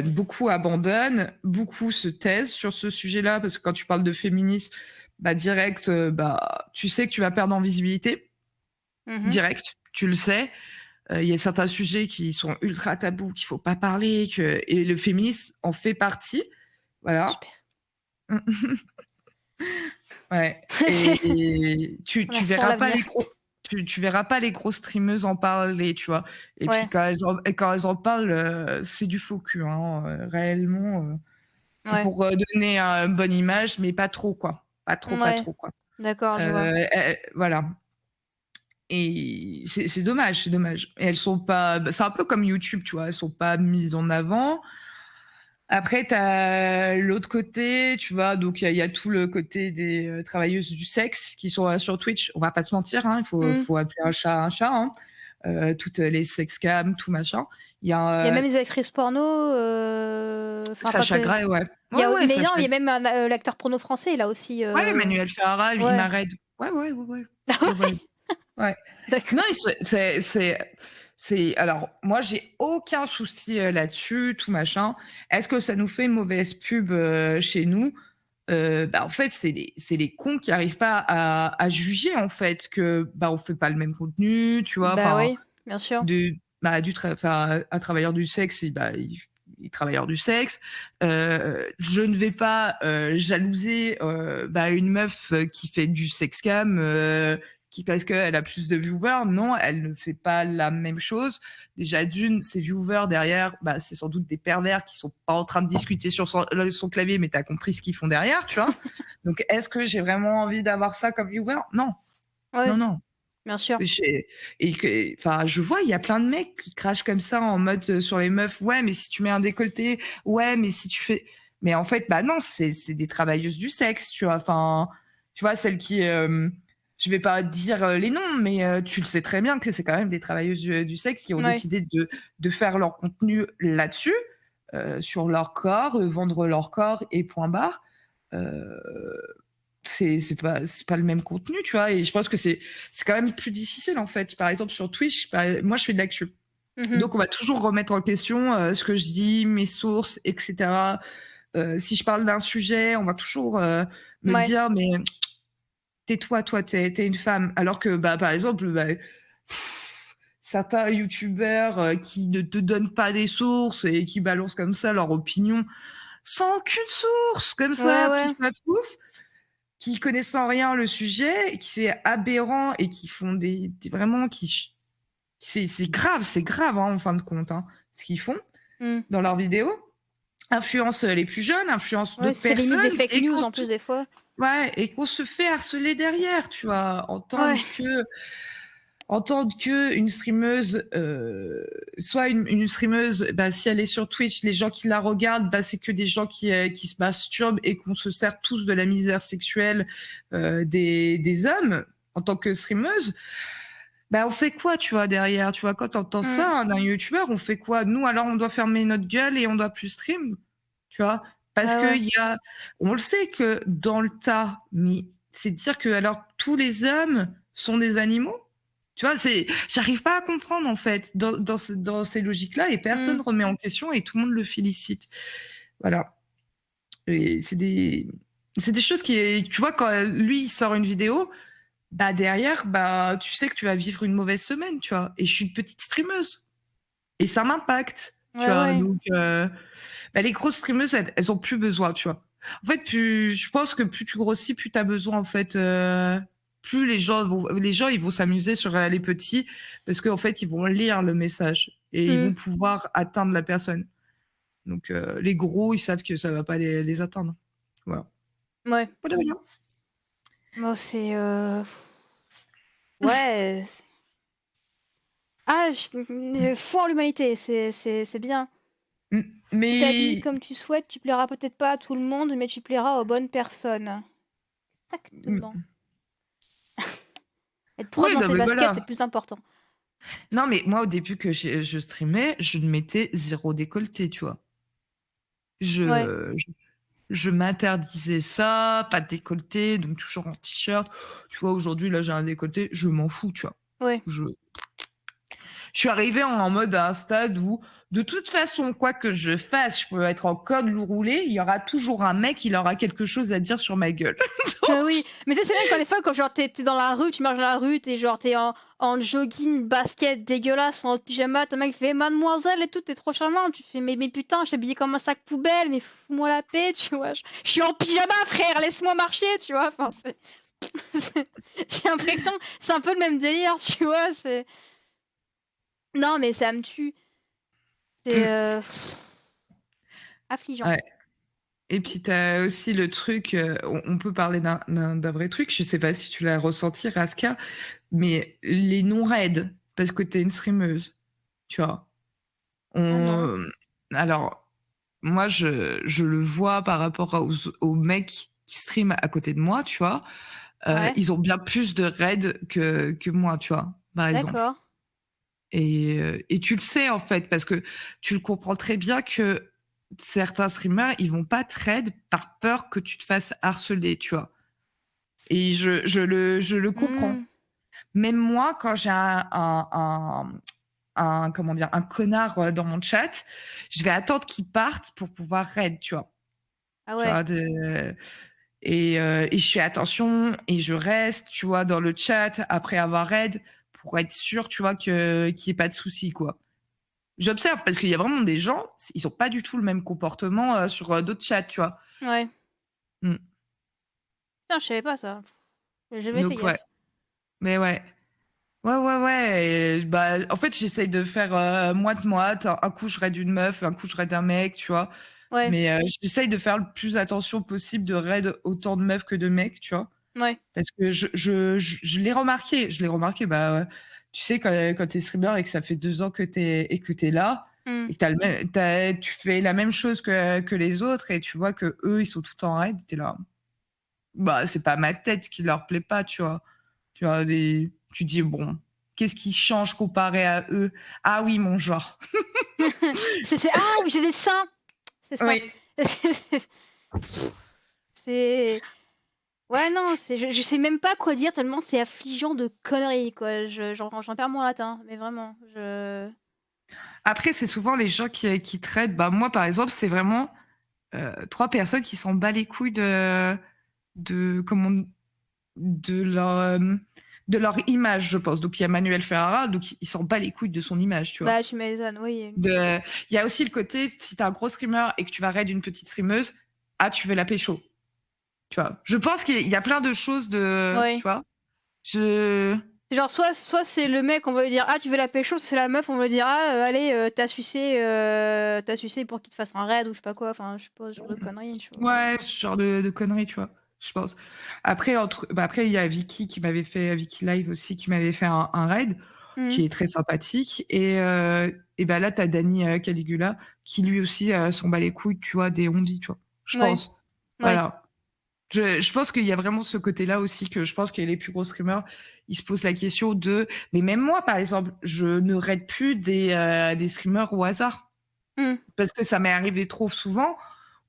B: Beaucoup abandonnent, beaucoup se taisent sur ce sujet-là parce que quand tu parles de féminisme, bah, direct, bah, tu sais que tu vas perdre en visibilité,
A: Mmh.
B: direct, tu le sais. Il y a certains sujets qui sont ultra tabous, qu'il faut pas parler, et le féminisme en fait partie, voilà.
A: Super.
B: Ouais, et
A: On a
B: tu
A: foi en
B: verras pas
A: l'avenir.
B: tu verras pas les grosses streameuses en parler, tu vois? Et puis
A: Ouais,
B: quand elles en parlent, c'est du faux cul, hein, réellement, c'est
A: ouais,
B: pour, donner une bonne image, mais pas trop, quoi. Pas
A: ouais,
B: trop, quoi.
A: d'accord, je vois.
B: Voilà, et c'est dommage, c'est dommage. Et elles sont pas, bah, c'est un peu comme YouTube, tu vois? Elles sont pas mises en avant. Après, tu as l'autre côté, tu vois? Donc il y a tout le côté des, travailleuses du sexe qui sont, sur Twitch. On va pas se mentir, hein,
A: Mmh.
B: faut appeler un chat, hein. Toutes les sexcams, tout machin. Il y
A: Il y a
B: a,
A: même des actrices porno, enfin pas
B: Sacha
A: que
B: Grey, ouais.
A: il y a
B: Ouais,
A: mais non,
B: Sacha,
A: il y a même l'acteur porno français là aussi,
B: ouais, Manuel Ferrara,
A: ouais.
B: Imared. Ouais.
A: Ah
B: Ouais, ouais.
A: ouais?
B: Ouais. Non,
A: D'accord.
B: c'est alors moi, j'ai aucun souci, là-dessus, tout machin. Est-ce que ça nous fait une mauvaise pub, chez nous? Bah, en fait, c'est les cons qui arrivent pas à juger, en fait, que, bah, on fait pas le même contenu, tu vois?
A: Bah
B: Enfin,
A: oui, bien sûr.
B: enfin, un travailleur du sexe, bah, il est travailleur du sexe. Je ne vais pas, jalouser, bah, une meuf, qui fait du sexcam, qui parce qu'elle a plus de viewers. Non, elle ne fait pas la même chose. Déjà d'une, ses viewers derrière, bah, c'est sans doute des pervers qui sont pas en train de discuter sur son clavier, mais tu as compris ce qu'ils font derrière, tu vois? Donc est-ce que j'ai vraiment envie d'avoir ça comme viewer? Non,
A: Ouais,
B: non.
A: bien sûr.
B: J'ai Et que, enfin, je vois, il y a plein de mecs qui crachent comme ça en mode, sur les meufs: «Ouais, mais si tu mets un décolleté, ouais, mais si tu fais», mais en fait, bah, non, c'est des travailleuses du sexe, tu vois? Enfin, tu vois, celles qui, je vais pas dire, les noms, mais tu le sais très bien que c'est quand même des travailleuses du sexe qui ont
A: Ouais.
B: décidé de faire leur contenu là-dessus, sur leur corps, vendre leur corps et point barre. Heu c'est pas le même contenu, tu vois? Et je pense que c'est quand même plus difficile, en fait. Par exemple, sur Twitch, bah, moi, je fais de l'actu.
A: Mmh.
B: Donc on va toujours remettre en question, ce que je dis, mes sources et cetera. Si je parle d'un sujet, on va toujours, me
A: Ouais.
B: dire: «Mais tais-toi, toi, tu es une femme». Alors que, bah, par exemple, bah, certains youtubeurs, qui ne te donnent pas des sources et qui balancent comme ça leur opinion sans aucune source, comme
A: Ouais,
B: ça,
A: ouais.
B: pif paf pouf, qui connaissant rien le sujet, qui c'est aberrant et qui font des vraiment qui ch c'est grave, hein, en fin de compte, hein, ce qu'ils font
A: Mmh.
B: dans leurs vidéos. Influencent, les plus jeunes, influencent
A: Ouais,
B: d'autres
A: c'est limite des
B: personnes
A: fake
B: et
A: news en plus des fois.
B: qu'on se fait harceler derrière, tu vois?
A: Ouais.
B: En tant qu'une streameuse, soit une streameuse, bah, si elle est sur Twitch, les gens qui la regardent, bah, c'est que des gens qui se masturbent et qu'on se sert tous de la misère sexuelle, des hommes en tant que streameuse. Bah, on fait quoi, tu vois, derrière? Tu vois, quand tu entends ça,
A: Mmh.
B: hein, d'un youtubeur, on fait quoi? Nous, alors, on doit fermer notre gueule et on doit plus stream, tu vois? Parce
A: Ouais, ouais.
B: qu'il y a On le sait que dans le tas, mais c'est de dire que alors tous les hommes sont des animaux? Tu vois? J'arrive pas à comprendre, en fait, dans ces logiques-là, et
A: Mmh.
B: personne remet en question et tout le monde le félicite. Voilà, et c'est des choses tu vois, quand, lui, il sort une vidéo, bah, derrière, bah, tu sais que tu vas vivre une mauvaise semaine, tu vois? Et je suis une petite streameuse et ça m'impacte, tu
A: Ouais,
B: vois?
A: ouais.
B: Donc bah, les grosses streameuses, elles ont plus besoin, tu vois? En fait, je pense que plus tu grossis, plus tu as besoin, en fait, plus les gens, ils vont s'amuser sur les petits, parce qu'en fait, ils vont lire le message et ils
A: Mmh.
B: vont pouvoir atteindre la personne. Donc, les gros, ils savent que ça va pas les atteindre. Voilà.
A: Ouais.
B: Voilà, voilà.
A: Moi, c'est, ouais, foi en l'humanité, c'est bien.
B: Mmh,
A: Tu t'habilles
B: mais
A: comme tu souhaites, tu plairas peut-être pas à tout le monde, mais tu plairas aux bonnes personnes. Exactement.
B: mmh,
A: Être trop
B: ouais,
A: dans
B: non,
A: ses
B: mais
A: baskets, c'est
B: voilà.
A: plus important.
B: Non, mais moi, au début que je streamais, je ne mettais 0 décolleté, tu vois?
A: Ouais,
B: Je je m'interdisais ça, pas de décolleté, donc toujours en t-shirt. Tu vois, aujourd'hui, là, j'ai un décolleté, je m'en fous, tu vois?
A: ouais.
B: Je suis arrivée en mode à un stade où, de toute façon, quoi que je fasse, je peux être en col roulé, il y aura toujours un mec, il aura quelque chose à dire sur ma gueule.
A: Oui,
B: Donc
A: mais tu sais, c'est même quand des fois, quand genre tu es dans la rue, tu marches dans la rue, tu es genre tu es en jogging, basket dégueulasse, en pyjama, tu as un mec qui fait: «Mademoiselle et tout, tu es trop charmante». Tu fais: «Mais putain, je t'ai habillée comme un sac poubelle, mais fous-moi la paix», tu vois? Je suis en pyjama frère, laisse-moi marcher, tu vois? Enfin, c'est c'est j'ai l'impression c'est un peu le même délire, tu vois? C'est non, mais ça me tue. C'est,
B: mmh,
A: affligeant.
B: ouais. Et puis tu as aussi le truc, on peut parler d'un vrai truc, je sais pas si tu l'as ressenti Raska, mais les non-raids, parce que tu es une streameuse, tu vois?
A: Ah non?
B: On alors moi je le vois par rapport aux mecs qui streament à côté de moi, tu vois?
A: Ouais,
B: Ils ont bien plus de raids que moi, tu vois? Par exemple.
A: d'accord.
B: Et tu le sais, en fait, parce que tu le comprends très bien que certains streamers, ils vont pas te raid par peur que tu te fasses harceler, tu vois? Et je le comprends.
A: Mmh.
B: Même moi, quand j'ai comment dire? Un connard, dans mon chat, je vais attendre qu'il parte pour pouvoir raid, tu vois?
A: Ah
B: Tu
A: ouais.
B: vois? Et je fais attention et je reste, tu vois, dans le chat après avoir raid pour être sûr, tu vois, qu'il y ait pas de souci, quoi. J'observe parce qu'il y a vraiment des gens, ils ont pas du tout le même comportement, sur, d'autres chats, tu vois?
A: Ouais.
B: Mmh.
A: Putain, je savais pas ça. J'ai jamais fait
B: Donc ouais,
A: gaffe.
B: mais ouais. Ouais, ouais, ouais et bah, en fait, j'essaye de faire, moite-moite. Un coup, je raid une meuf, un coup, je raid un mec, tu vois?
A: Ouais,
B: Mais, j'essaye de faire le plus attention possible de raid autant de meufs que de mecs, tu vois?
A: ouais.
B: Parce que je l'ai remarqué, bah, tu sais quand tu es streamer et que ça fait 2 ans que tu es là
A: Mmh.
B: et que tu fais la même chose que les autres et tu vois qu'eux, ils sont tout le temps en raid, tu es là: «Bah, c'est pas ma tête qui leur plaît pas», tu vois? Tu vois? Tu dis: «Bon, qu'est-ce qui change comparé à eux? Ah oui, mon genre».
A: C'est ah oui, j'ai des seins! C'est ça.
B: Oui.
A: C'est ouais, non, c'est je sais même pas quoi dire tellement c'est affligeant de conneries, quoi. J'en perds mon latin, mais vraiment, je
B: Après, c'est souvent les gens qui traitent bah, moi, par exemple, c'est vraiment, 3 personnes qui s'en bat les couilles de comment de leur image, je pense. Donc il y a Manuel Ferrara, donc il s'en bat les couilles de son image, tu vois?
A: bah, tu m'étonnes, oui.
B: De il y a aussi le côté, si tu es un gros streamer et que tu vas raid une petite streameuse, ah, tu veux la pécho, tu vois? Je pense qu'il y a plein de choses tu
A: Ouais.
B: vois? Je
A: C'est genre soit c'est le mec, on va lui dire: «Ah, tu veux la pécho», c'est la meuf, on va lui dire: «Ah, allez, tu sucé pour qu'il te fasse un raid» ou je sais pas quoi, enfin, je sais pas, ce genre de conneries, tu vois?
B: ouais, ce genre de conneries, tu vois? Je pense. Après après il y a Vicky Live aussi qui m'avait fait un raid,
A: Mmh.
B: qui est très sympathique et bah, là tu as Dany, Caligula qui lui aussi, s'en bat les couilles, tu vois, des on tu vois? Je
A: Ouais,
B: pense.
A: ouais.
B: Voilà. Je pense qu'il y a vraiment ce côté-là aussi que je pense que les plus gros streamers, ils se posent la question de mais même moi, par exemple, je ne raid plus des streamers au hasard.
A: Mmh.
B: Parce que ça m'est arrivé trop souvent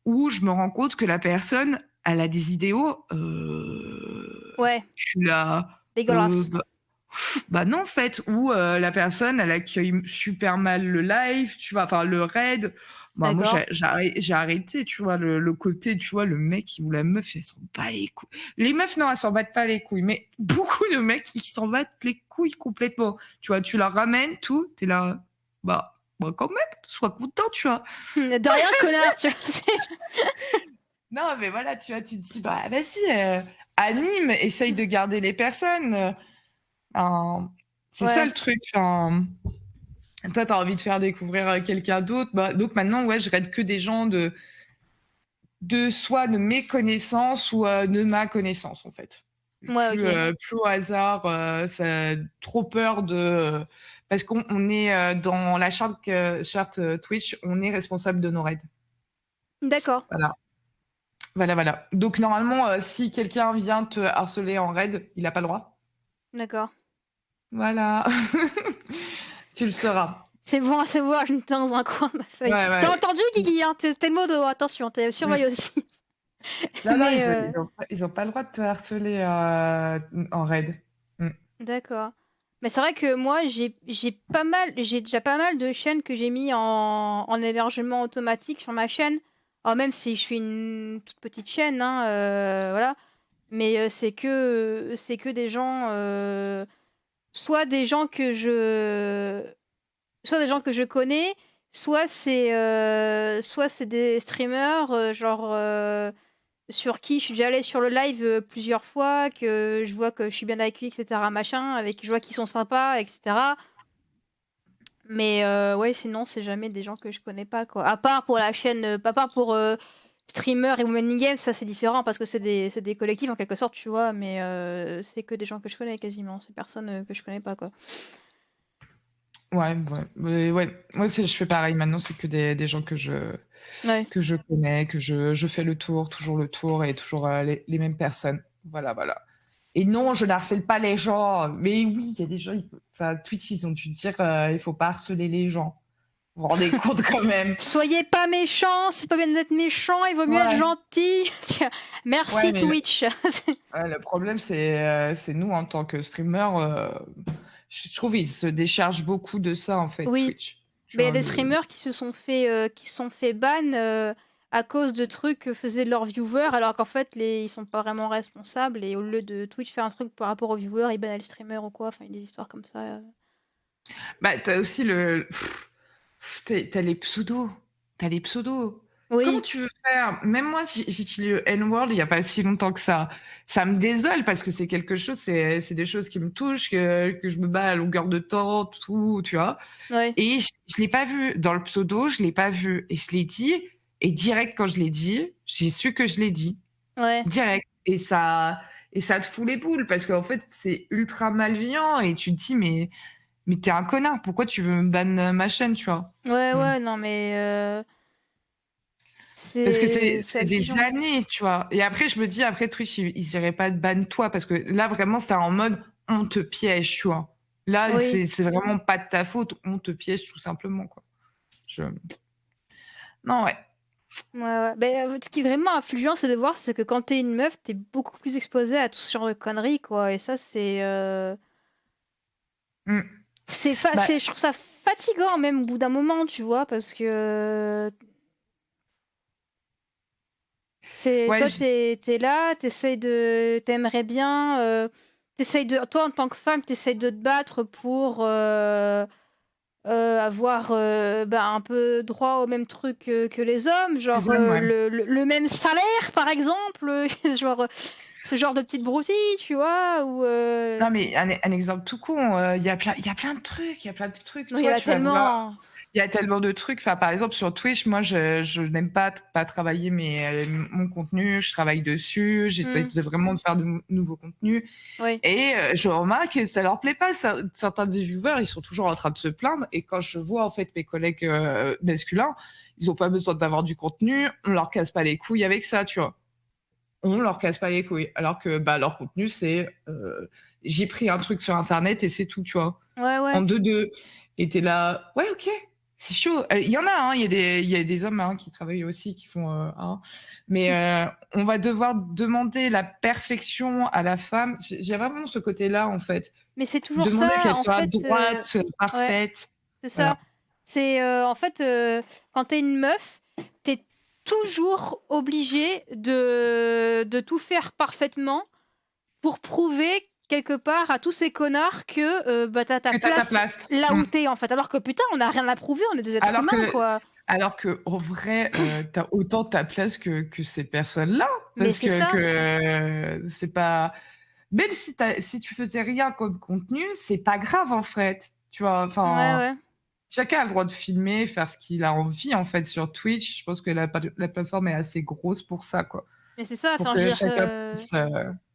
B: où je me rends compte que la personne, elle a des idéaux,
A: Ouais,
B: je suis là,
A: dégueulasse.
B: bah non, en fait, ou la personne, elle accueille super mal le live, tu vois? Enfin, le raid. Bah, moi,
A: D'accord.
B: j'ai arrêté, tu vois? Le côté, tu vois? Le mec ou la meuf, elle s'en bat les couilles. Les meufs, non, elles s'en battent pas les couilles, mais beaucoup de mecs, ils s'en battent les couilles complètement. Tu vois? Tu leur ramènes tout, tu es là, bah, quand même, sois content, tu vois?
A: De rien connard, tu vois? C'est
B: Non, mais voilà, tu vois, tu te dis: «Bah, vas-y, anime, essaye de garder les personnes», enfin, c'est ça
A: Ouais.
B: le truc, enfin, toi, tu as envie de faire découvrir, quelqu'un d'autre, bah, donc maintenant, ouais, je raide que des gens de soit de mes connaissances ou, de ma connaissance, en fait.
A: Ouais, OK.
B: Plus au hasard, ça trop peur de parce qu'on est, dans la charte, Twitch, on est responsable de nos raids.
A: D'accord,
B: Voilà. Voilà, voilà. Donc normalement, si quelqu'un vient te harceler en raid, il a pas le droit.
A: d'accord.
B: Voilà. Tu le sauras.
A: C'est bon à savoir, je note dans un coin de ma feuille.
B: Ouais,
A: Tu
B: ouais.
A: entendu
B: Mmh,
A: Guigui, hein? Tu le modo, attention, tu
B: mmh.
A: surveille aussi.
B: Non, non,
A: Mais
B: ils ont pas le droit de te harceler, en raid. Mmh.
A: d'accord. Mais c'est vrai que moi, j'ai déjà pas mal de chaînes que j'ai mis en hébergement automatique sur ma chaîne. Alors même si je suis une toute petite chaîne, hein, voilà. Mais c'est que des gens, soit des gens que je soit des gens que je connais, soit c'est des streamers, genre, sur qui je suis déjà allée sur le live, plusieurs fois, que je vois que je suis bien accueillie et cetera machin, avec qui je vois qu'ils sont sympas et cetera. Mais ouais, sinon, c'est jamais des gens que je connais pas, quoi. À part pour la chaîne, à part pour, streamer et Women in Games, ça c'est différent parce que c'est des collectifs en quelque sorte, tu vois? Mais c'est que des gens que je connais quasiment, c'est personne, que je connais pas, quoi.
B: Ouais, ouais, mais ouais, moi aussi je fais pareil maintenant, c'est que des gens
A: Ouais.
B: que je connais, que je fais le tour, toujours le tour et toujours, les mêmes personnes. Voilà, voilà. Et non, je n'harcèle pas les gens, mais oui, il y a des gens, enfin Twitch, ils ont dû dire, «Il faut pas harceler les gens». Vous vous rendez compte quand même?
A: Soyez pas méchants, c'est pas bien d'être méchant, il vaut mieux être
B: Ouais,
A: gentil. Tiens,
B: ouais,
A: merci
B: mais
A: Twitch.
B: le problème, c'est nous en tant que streamers, je trouve ils se déchargent beaucoup de ça en fait,
A: Oui.
B: Twitch. Tu
A: Mais il y a
B: vois?
A: des
B: Le
A: streamers qui se sont fait ban, à cause de trucs que faisaient leurs viewers, alors qu'en fait ils sont pas vraiment responsables et au lieu de Twitch faire un truc par rapport aux viewers, ils bannent le streamer ou quoi, enfin il y a des histoires comme ça,
B: Bah, tu as aussi tu as les pseudos, tu as les pseudos. Comment
A: Oui,
B: tu veux faire? Même moi, j'ai utilisé le N-word il y a pas si longtemps que ça. Ça me désole parce que c'est quelque chose, c'est des choses qui me touchent, que je me bats à longueur de temps, tout, tu vois?
A: ouais,
B: Et je l'ai pas vu. Dans le pseudo, je l'ai pas vu et je l'ai dit et direct quand je l'ai dit, j'ai su que je l'ai dit.
A: ouais.
B: Direct et ça te fout les boules parce qu'en fait, c'est ultra malveillant et tu te dis: «Mais tu es un connard, pourquoi tu veux me ban, ma chaîne?» tu vois?
A: Ouais,
B: Mmh.
A: ouais, non mais
B: Parce que
A: c'est
B: c'est des
A: affligeant.
B: années, tu vois? Et après je me dis après Twitch, ils iraient pas te ban toi parce que là vraiment c'était en mode: «On te piège», tu vois? Là,
A: Oui.
B: c'est vraiment pas de ta faute, on te piège tout simplement, quoi. Je non, ouais.
A: Ouais, ouais. Beh, ce qui est vraiment affligeant, c'est de voir, c'est que quand tu es une meuf, tu es beaucoup plus exposée à tout ce genre de conneries, quoi et ça,
B: Mmh. Bah,
A: je trouve ça fatigant même au bout d'un moment, tu vois? Parce que c'est
B: ouais,
A: toi,
B: j
A: tu es là, tu aimerais bien, toi, en tant que femme, tu essaies de te battre pour, avoir, bah, un peu droit au même truc que les hommes,
B: les
A: genre,
B: hommes, ouais.
A: le même salaire, par exemple, genre, ce genre de petites broutilles, tu vois? Ou,
B: Non, mais un exemple tout con, il y a plein de trucs, il y a plein de trucs.
A: non, il y en
B: Toi,
A: a
B: tu vas vouloir
A: tellement.
B: il y a tellement de trucs. Enfin, par exemple, sur Twitch, moi, je n'aime pas travailler mon contenu. Je travaille dessus, j'essaie
A: Mmh,
B: de vraiment de faire de nouveaux contenus
A: oui,
B: et je remarque que ça leur plaît pas. Certains des viewers, ils sont toujours en train de se plaindre et quand je vois, en fait, mes collègues, masculins, ils ont pas besoin d'avoir du contenu, on leur casse pas les couilles avec ça, tu vois? On leur casse pas les couilles. Alors que, bah, leur contenu, c'est, j'ai pris un truc sur internet et c'est tout, tu vois?
A: ouais,
B: En
A: ouais.
B: 2-2 et tu es là: «Ouais, OK, c'est chaud». Il y en a, hein, il y a des hommes, hein, qui travaillent aussi, qui font, hein, mais on va devoir demander la perfection à la femme. J'ai vraiment ce côté-là, en fait.
A: Mais c'est toujours
B: Demander
A: ça,
B: qu'elle
A: en
B: soit
A: fait,
B: droite,
A: ouais,
B: parfaite.
A: c'est ça.
B: Voilà.
A: C'est, en fait, quand tu es une meuf, tu es toujours obligée de tout faire parfaitement pour prouver quelque part à tous ces connards que, bah, tu as ta
B: Que tu as ta
A: place
B: place.
A: là
B: Mmh.
A: où tu es, en fait. Alors que putain, on a rien à prouver, on est des êtres
B: Alors
A: humains,
B: que
A: quoi.
B: Alors qu'en vrai, tu autant ta place que ces personnes-là,
A: Mais
B: parce
A: c'est
B: que
A: ça.
B: c'est pas même si tu faisais rien comme contenu, c'est pas grave en fait, tu vois?
A: Ouais,
B: Enfin,
A: ouais.
B: chacun a le droit de filmer, faire ce qu'il a envie en fait sur Twitch. Je pense que la plateforme est assez grosse pour ça, quoi.
A: Mais c'est ça,
B: Pour
A: enfin, je
B: que
A: veux dire,
B: chacun puisse,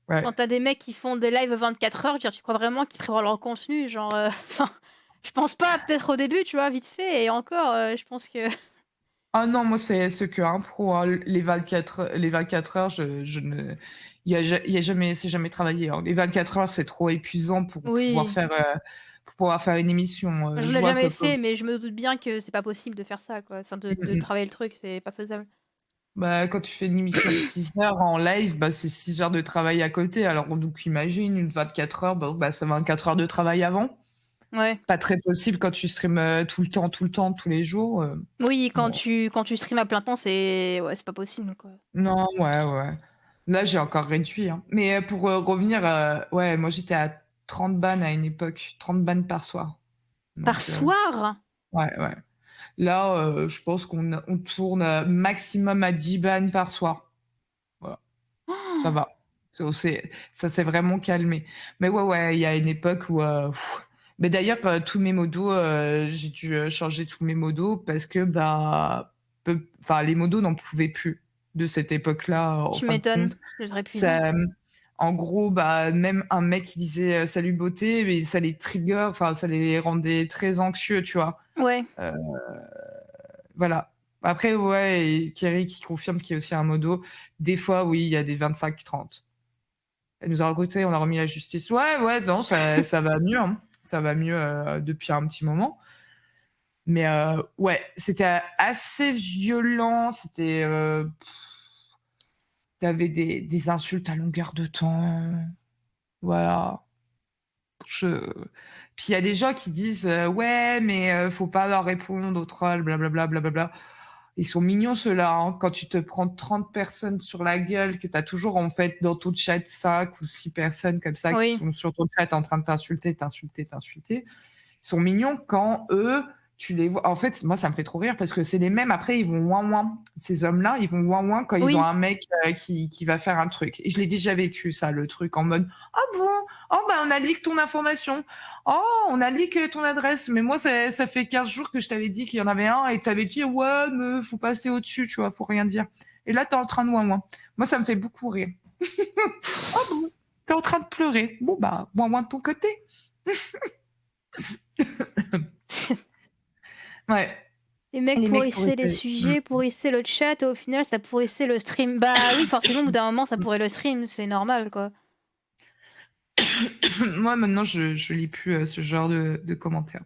B: ouais.
A: quand tu as des mecs qui font des lives 24 heures, je veux dire, tu crois vraiment qu'ils prévoient leur contenu? Genre, enfin, je pense pas, peut-être au début, tu vois, vite fait et encore, je pense que
B: Ah non, moi c'est qu'un pro, hein. Les 24 heures, je ne il y a jamais c'est jamais travaillé, hein. Les 24 heures, c'est trop épuisant
A: oui,
B: pour pouvoir faire une émission,
A: je
B: je
A: l'ai
B: vois que
A: jamais fait, mais je me doute bien que c'est pas possible de faire ça, quoi. Enfin, de
B: mmh.
A: travailler le truc, c'est pas faisable.
B: Bah, quand tu fais une émission de 6 heures en live, bah, c'est 6 heures de travail à côté. Alors donc imagine une 24 heures, bah, c'est 24 heures de travail avant.
A: Ouais.
B: Pas très possible quand tu streams, tout le temps, tous les jours,
A: Oui,
B: bon.
A: quand tu streams à plein temps, c'est ouais, c'est pas possible, quoi.
B: Non, ouais, ouais. Là, j'ai encore réduit, hein. Mais, pour, revenir, ouais, moi j'étais à 30 ban à une époque, 30 ban par soir.
A: Par
B: Donc,
A: soir?
B: ouais, ouais. Là, je pense on tourne, maximum à 10 ban par soir. Voilà, ça va. Ça s'est vraiment calmé. Mais ouais, ouais, il y a une époque où, mais d'ailleurs, tous mes modos, j'ai dû, changer tous mes modos parce que, bah, enfin, les modos n'en pouvaient plus de cette époque-là, en
A: Tu
B: fin de
A: m'étonnes,
B: compte.
A: ça doit être épuisant.
B: Ça, en gros, bah, même un mec qui disait, «Salut beauté», mais ça les trigger, enfin, ça les rendait très anxieux, tu vois?
A: Ouais.
B: Heu, voilà. Après, ouais, et Kerry qui confirme qu'il y a aussi un modo. Des fois, oui, il y a des 25-30. Elle nous a recrutés, on a remis la justice. Ouais, ouais, non, ça va mieux, hein. Ça va mieux, depuis un petit moment. Mais, ouais, c'était assez violent, c'était, tu avais des insultes à longueur de temps, voilà. Je Puis il y a des gens qui disent, «Ouais, mais, faut pas leur répondre aux trolls, blablabla, blablabla». Ils sont mignons ceux-là, hein. Quand tu te prends 30 personnes sur la gueule, que tu as toujours en fait dans ton chat 5 ou 6 personnes comme ça qui
A: Oui.
B: sont sur ton chat en train de t'insulter, t'insulter, t'insulter. Ils sont mignons quand eux, tu les vois en fait, moi ça me fait trop rire parce que c'est les mêmes après ils vont ouin ouin. Ces hommes-là, ils vont ouin ouin quand ils ont
A: Oui.
B: un mec, qui va faire un truc et je l'ai déjà vécu ça, le truc en mode: «Ah bon? Oh bah on a leak ton information. Oh on a leak, ton adresse, mais moi ça fait 15 jours que je t'avais dit qu'il y en avait un et tu avais dit: "Ouais mais faut passer au-dessus, tu vois? Faut rien dire"». Et là tu es en train de ouin ouin. Moi ça me fait beaucoup rire. «Ah bon? Tu es en train de pleurer? Bon bah ouin ouin de ton côté». Ouais.
A: Les mecs
B: Les mecs
A: pourrissaient les
B: pourrissaient.
A: sujets, pourrissaient le chat et au final, ça pourrissait le stream. Bah oui, forcément, au bout d'un moment, ça pourrit le stream, c'est normal, quoi.
B: Moi, maintenant, je lis plus, ce genre de commentaires.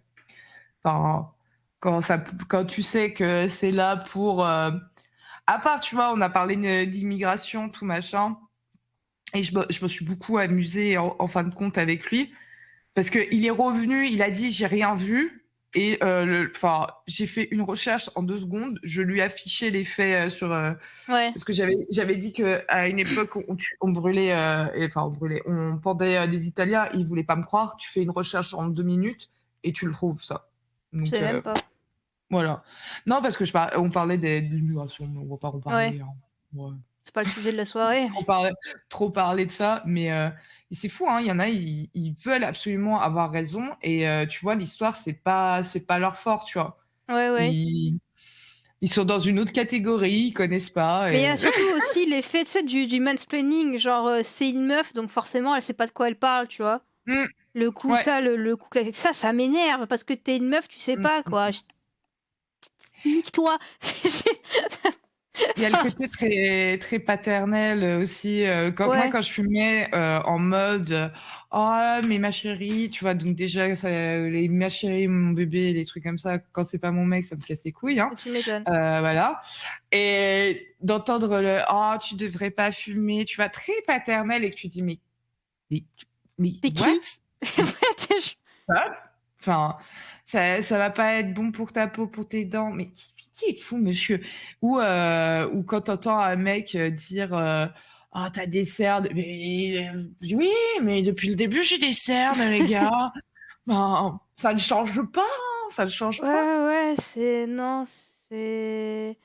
B: Enfin, quand tu sais que c'est là pour, à part, tu vois, on a parlé d'immigration, tout machin et je me suis beaucoup amusée en fin de compte avec lui parce qu'il est revenu, il a dit: «J'ai rien vu» et enfin, j'ai fait une recherche en 2 secondes, je lui ai affiché les faits,
A: Ouais,
B: parce que j'avais dit qu'à une époque, on brûlait, et enfin on brûlait, on pendait, des Italiens, il voulait pas me croire. Tu fais une recherche en 2 minutes et tu le trouves ça.
A: je
B: Donc,
A: sais même pas.
B: voilà. Non, parce que on parlait de l'immigration, mais on va pas en
A: Ouais,
B: parler, hein. Ouais.
A: c'est pas le sujet de la soirée.
B: Trop parler trop parler de ça, mais, et c'est fou, hein, il y en a, ils veulent absolument avoir raison et tu vois, l'histoire, c'est pas leur fort, tu vois?
A: Ouais, ouais.
B: Ils ils sont dans une autre catégorie, ils connaissent pas
A: Mais il y a
B: et
A: surtout aussi l'effet, tu sais, du mansplaining, genre, c'est une meuf, donc forcément, elle sait pas de quoi elle parle, tu vois?
B: mmh,
A: Le coup,
B: ouais.
A: ça, le coup classique, ça m'énerve parce que tu es une meuf, tu sais
B: Mmh,
A: pas,
B: mmh.
A: quoi. Nique-toi!
B: Il y a le
A: Enfin,
B: côté très très paternel, aussi,
A: ouais,
B: quand je filmais, en mode, «Oh mais ma chérie», tu vois? Donc déjà ça les «ma chérie», «mon bébé», les trucs comme ça, quand c'est pas mon mec, ça me casse les couilles, hein,
A: tu m'étonnes.
B: voilà et d'entendre le: «Oh tu devrais pas fumer», tu vois? Très paternel et que tu dis: mais mais
A: Tu
B: what?
A: qui? Ouais, tu es
B: Quoi? Enfin, ça va pas être bon pour ta peau, pour tes dents, mais qui êtes-vous, monsieur? Ou quand tu entends un mec, dire, «Ah tu as des cernes», mais oui, mais depuis le début j'ai des cernes les gars. Ben, ça ne change pas, hein, ça ne change
A: ouais,
B: pas.
A: ouais, c'est non. C'est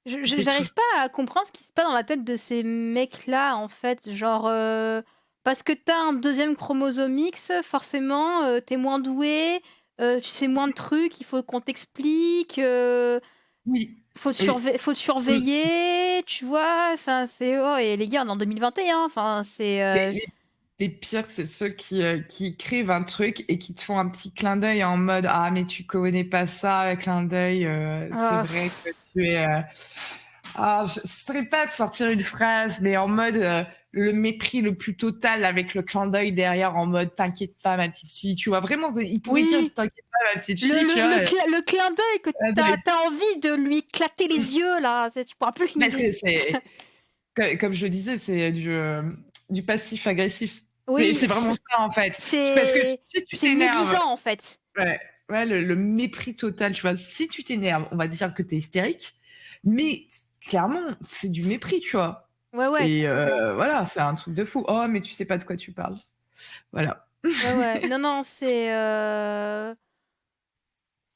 B: C'est
A: j'arrive
B: toujours
A: pas à comprendre ce qui se passe dans la tête de ces mecs-là, en fait. Genre, parce que tu as un 2e chromosome X, forcément, tu es moins doué, tu sais moins de trucs, il faut qu'on t'explique,
B: oui et
A: faut te
B: mmh,
A: surveiller, tu vois? Enfin, c'est oh et les gars, on est en 2021, enfin, c'est,
B: les les pires, c'est ceux qui écrivent un truc et qui te font un petit clin d'œil en mode: «Ah mais tu connais pas ça, clin d'œil, c'est
A: ah
B: vrai que tu es, Ah, je saurais pas te sortir une phrase, mais en mode, le mépris le plus total avec le clin d'œil derrière en mode: «T'inquiète pas ma petite fille», tu vois? Vraiment, il pourrait dire:
A: oui,
B: «T'inquiète pas ma petite fille», tu vois?
A: le clin d'œil que tu as envie de lui éclater les yeux là, c'est tu pourras plus
B: Parce
A: limiter.
B: que c'est comme je le disais, c'est du passif agressif. C'est
A: Oui,
B: vraiment ça, en fait. Parce que
A: c'est
B: si tu
A: c'est
B: t'énerves
A: médisant, en fait.
B: ouais, ouais, le mépris total, tu vois? Si tu t'énerves, on va dire que tu es hystérique, mais clairement, c'est du mépris, tu vois?
A: Ouais, ouais,
B: Et
A: complètement.
B: voilà, c'est un truc de fou. «Oh mais tu sais pas de quoi tu parles». Voilà.
A: Ouais, ouais. Non, non, c'est